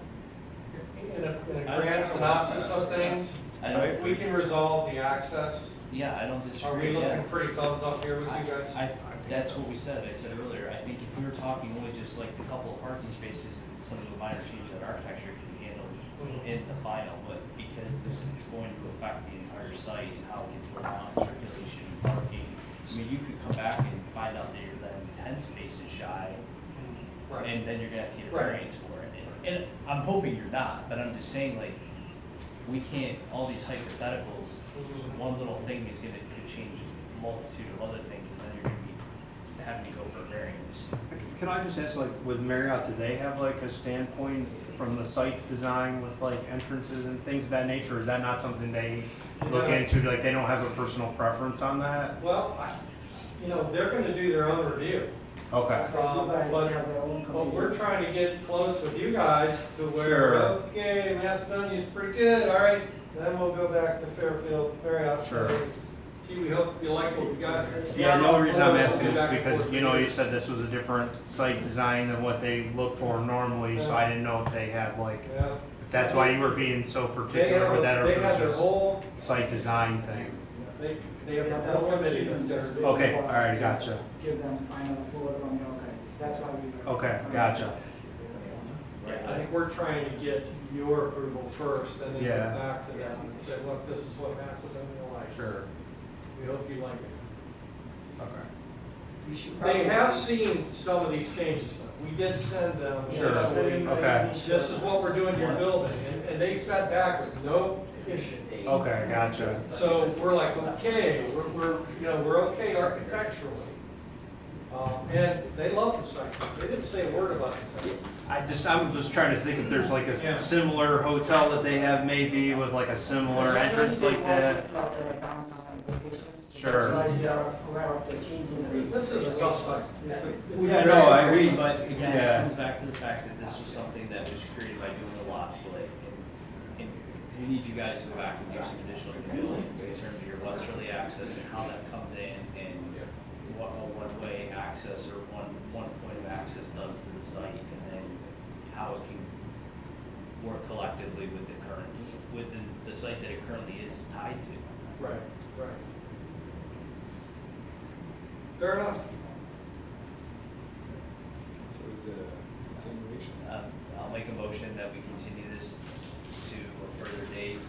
in a grand synopsis of things? I don't- If we can resolve the access, Yeah, I don't are disagree. we yeah. looking pretty thumbs up here with you guys? That's what we said, I said earlier, I think if we were talking only just like the couple of parking spaces and some of the minor changes in architecture can be handled in the final, but because this is going to affect the entire site and how it gets laid out, circulation, parking, I mean, you could come back and find out that you're then 10 spaces shy, and then you're gonna have to get a Right. variance for it. And I'm hoping you're not, but I'm just saying, like, we can't, all these hypotheticals, one little thing is could change a multitude of other things, and then you're gonna be having to go for a variance. Can I just ask, like, with Marriott, do they have like a standpoint from the site design with like entrances and things of that nature? Or is that not something they look into? Like, they don't have a personal preference on that? Well, they're gonna do their own review. Okay. That's why you guys But have their own But we're committees. trying to get close with you guys to where, Sure. okay, Macedonia's pretty good, all right, then we'll go back to Fairfield, Marriott. Sure. Gee, we hope you like what we got. Yeah, the only reason I'm asking We'll is be back and because, forth you know, with you said this was a different site design than what they look for normally, so I didn't know if they had like, Yeah. if that's why you were being so They particular have, with that, or they if have it their was whole, just site design thing. they have their whole committee that's just. Okay, all right, gotcha. Give them final approval from your guys. That's why we. Okay, gotcha. I think we're trying to get your approval first, and then Yeah. go back to them and say, look, this is what Macedonia likes. Sure. We hope you like it. Okay. We should They probably- have seen some of these changes, though. We did send them. Sure. initially, Okay. This is what we're doing to your building, and they fed back with no issues. Okay, gotcha. So we're like, okay, we're okay architecturally. And they love the site. They didn't say a word about the site. I'm just trying to think if there's like Yeah. a similar hotel that they have maybe with like a similar entrance like that. Sure. That's why we are aware of the changes. This is a tough site. It's a- Yeah, no, I agree. But again, Yeah. it comes back to the fact that this was something that was created by doing a lot split. And we need you guys to go back and do some additional due diligence in terms of your westerly access and how that comes in and what a one-way access or one point of access does to the site, and then how it can work collectively with the site that it currently is tied to. Right, right. Fair enough. So is it a continuation? I'll make a motion that we continue this to a further date,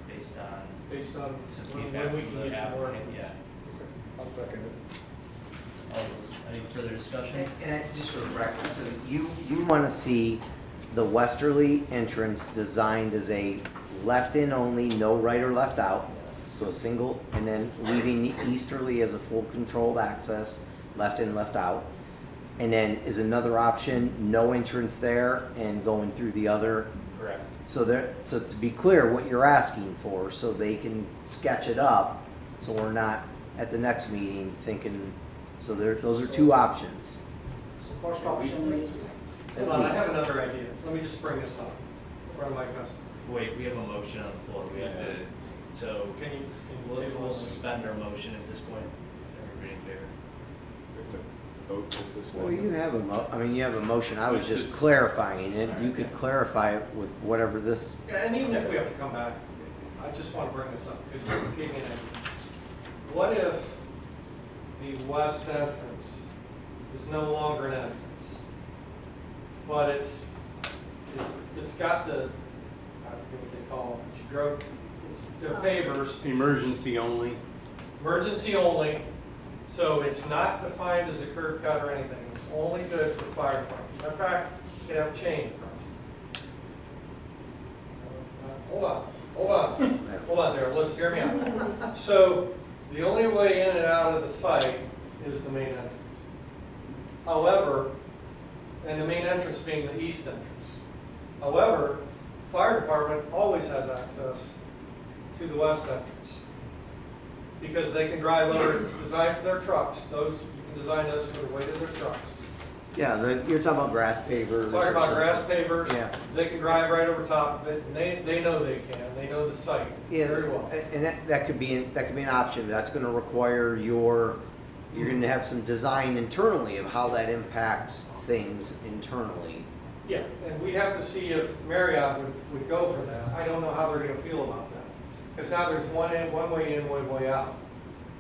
based on Based on some when feedback we from can the get some work. applicant, yeah. I'll second it. All those, any further discussion? And just for the record, so you want to see the westerly entrance designed as a left-in only, no right or left out. So a single, and then leaving the easterly as a full controlled access, left in, left out. And then is another option, no entrance there and going through the other. Correct. So to be clear, what you're asking for, so they can sketch it up, so we're not at the next meeting thinking, so those are two options. So first option is. Hold on, I have another idea. Let me just bring this up in front of my customer. Wait, we have a motion on the floor, we have to, so Can you we'll suspend our motion at this point. Everybody in favor? We have to vote this way. Well, you have you have a motion, I was just clarifying it, you could clarify it with whatever this, Yeah, and even if we have to come back, I just want to bring this up because you're getting in it. What if the west entrance is no longer an entrance, but it's got the, I forget what they call it, you drove, it's the pavers, Emergency only. emergency only, so it's not defined as a curb cut or anything, it's only good for fire department. In fact, you can have a chain across. Hold on there, let's hear me out. So, the only way in and out of the site is the main entrance. However, and the main entrance being the east entrance. However, fire department always has access to the west entrance because they can drive over. It's designed for their trucks. Those, you can design those for the weight of their trucks. Yeah, you're talking about grass pavers. Talking about or grass something. pavers, Yeah. they can drive right over top of it, and they know they can. They know the site Yeah, very well. and that could be an option. That's going to require you're going to have some design internally of how that impacts things internally. Yeah, and we'd have to see if Marriott would go for that. I don't know how they're gonna feel about that. Because now there's one way in, one way out.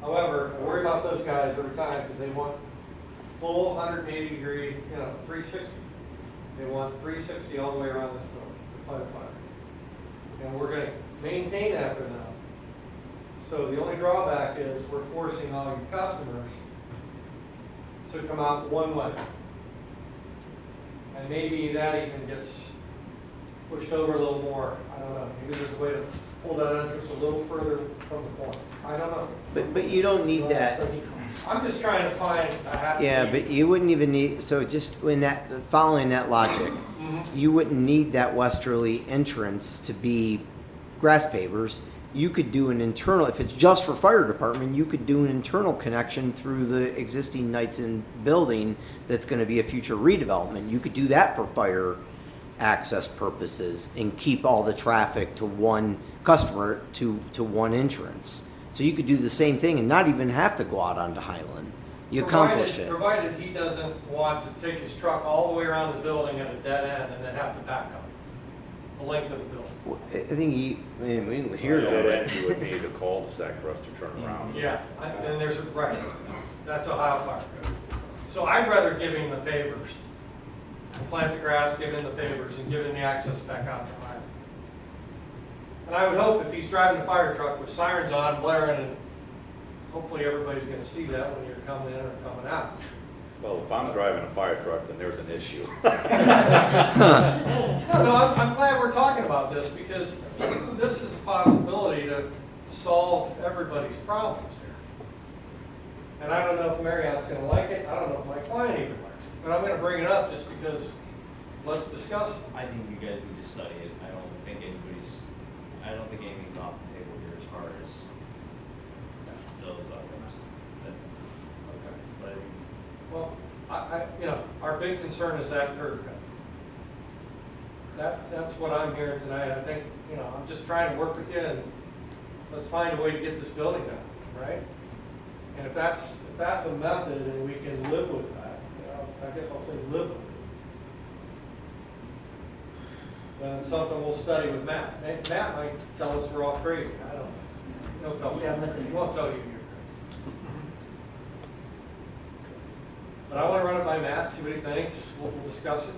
However, I worry about those guys every time because they want full 180 degree, 360. They want 360 all the way around this building, to fight a fire. And we're gonna maintain that for them. So the only drawback is we're forcing all your customers to come out one way. And maybe that even gets pushed over a little more. I don't know. Maybe there's a way to pull that entrance a little further from the corner. I don't know. But you don't need that. I'm just trying to find a happy. Yeah, but you wouldn't even need, so just following that logic, you wouldn't need that westerly entrance to be grass pavers. You could do an internal, if it's just for fire department, you could do an internal connection through the existing Knights Inn building that's gonna be a future redevelopment. You could do that for fire access purposes and keep all the traffic to one customer to one entrance. So you could do the same thing and not even have to go out onto Highland. You accomplish it. Provided he doesn't want to take his truck all the way around the building at a dead end and then have to back up the length of the building. I think we didn't hear That that. end, you would need a cul-de-sac for us to turn around. Yeah, and there's right. That's Ohio Fire Code. So I'd rather give him the pavers. Plant the grass, give him the pavers, and give him the access back out to Highland. And I would hope if he's driving a fire truck with sirens on, blaring, and hopefully everybody's gonna see that when you're coming in or coming out. Well, if I'm driving a fire truck, then there's an issue. No, I'm glad we're talking about this because this is a possibility to solve everybody's problems here. And I don't know if Marriott's gonna like it, I don't know if my client even likes it, but I'm gonna bring it up just because, let's discuss it. I think you guys need to study it. I don't think anything's off the table here as far as those items. That's, Okay. but I think Well, our big concern is that curb cut. That's what I'm hearing tonight. I think, I'm just trying to work with you and let's find a way to get this building done, right? And if that's a method and we can live with that, I guess I'll say live with it. Then it's something we'll study with Matt. And Matt might tell us we're all crazy. I don't know. He'll tell me. Yeah, listen. He won't tell you you're crazy. But I want to run it by Matt, see what he thinks. We'll discuss it.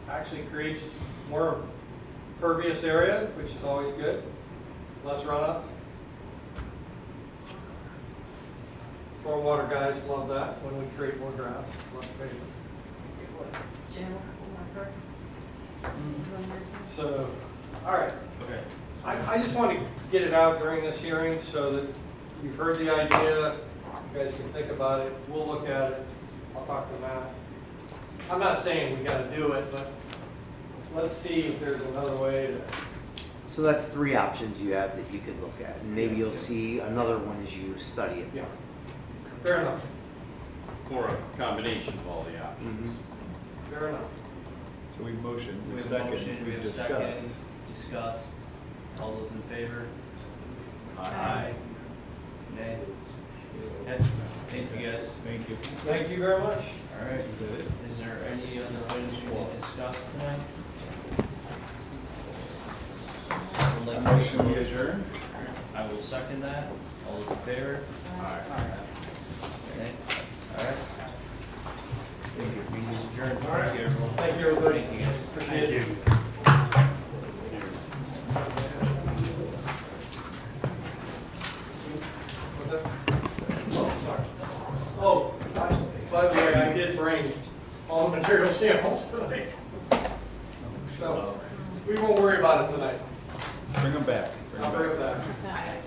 Actually creates more pervious area, which is always good. Less runoff. Stormwater guys love that when we create more grass, less pavement. Jim, one more So, all right. okay. I just want to get it out during this hearing so that you've heard the idea, you guys can think about it, we'll look at it, I'll talk to Matt. I'm not saying we gotta do it, but let's see if there's another way to, So that's 3 options you have that you could look at, and maybe you'll see another one as you study it. yeah. Fair enough, Or a combination of all the options. fair enough. So we've motioned, We we've have a motion, seconded, we we've have a second, discussed. discussed. All those in favor? Aye. Nay? Okay. Thank you guys. Thank you. Thank you very much. All right. Is that it? Is there any other items we need to discuss tonight? Would like to make a Motion we motion. adjourn? I will second that. All those in favor? Okay. All right. Thank you. Meeting is adjourned. All right. Thank you, everyone. Thank you, everybody. Thank you, guys. Appreciate it. What's that? Oh, sorry. Oh, by the way, I did bring all the material samples tonight. So, we won't worry about it tonight. Bring them back. I'll bring it back. time.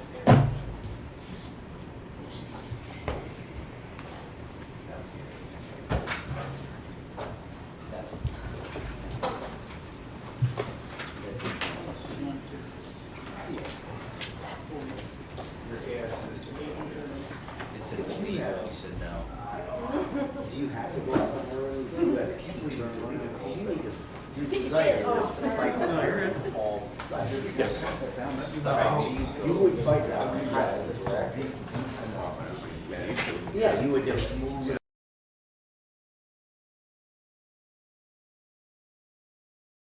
You would fight that. Yeah, you would do it. So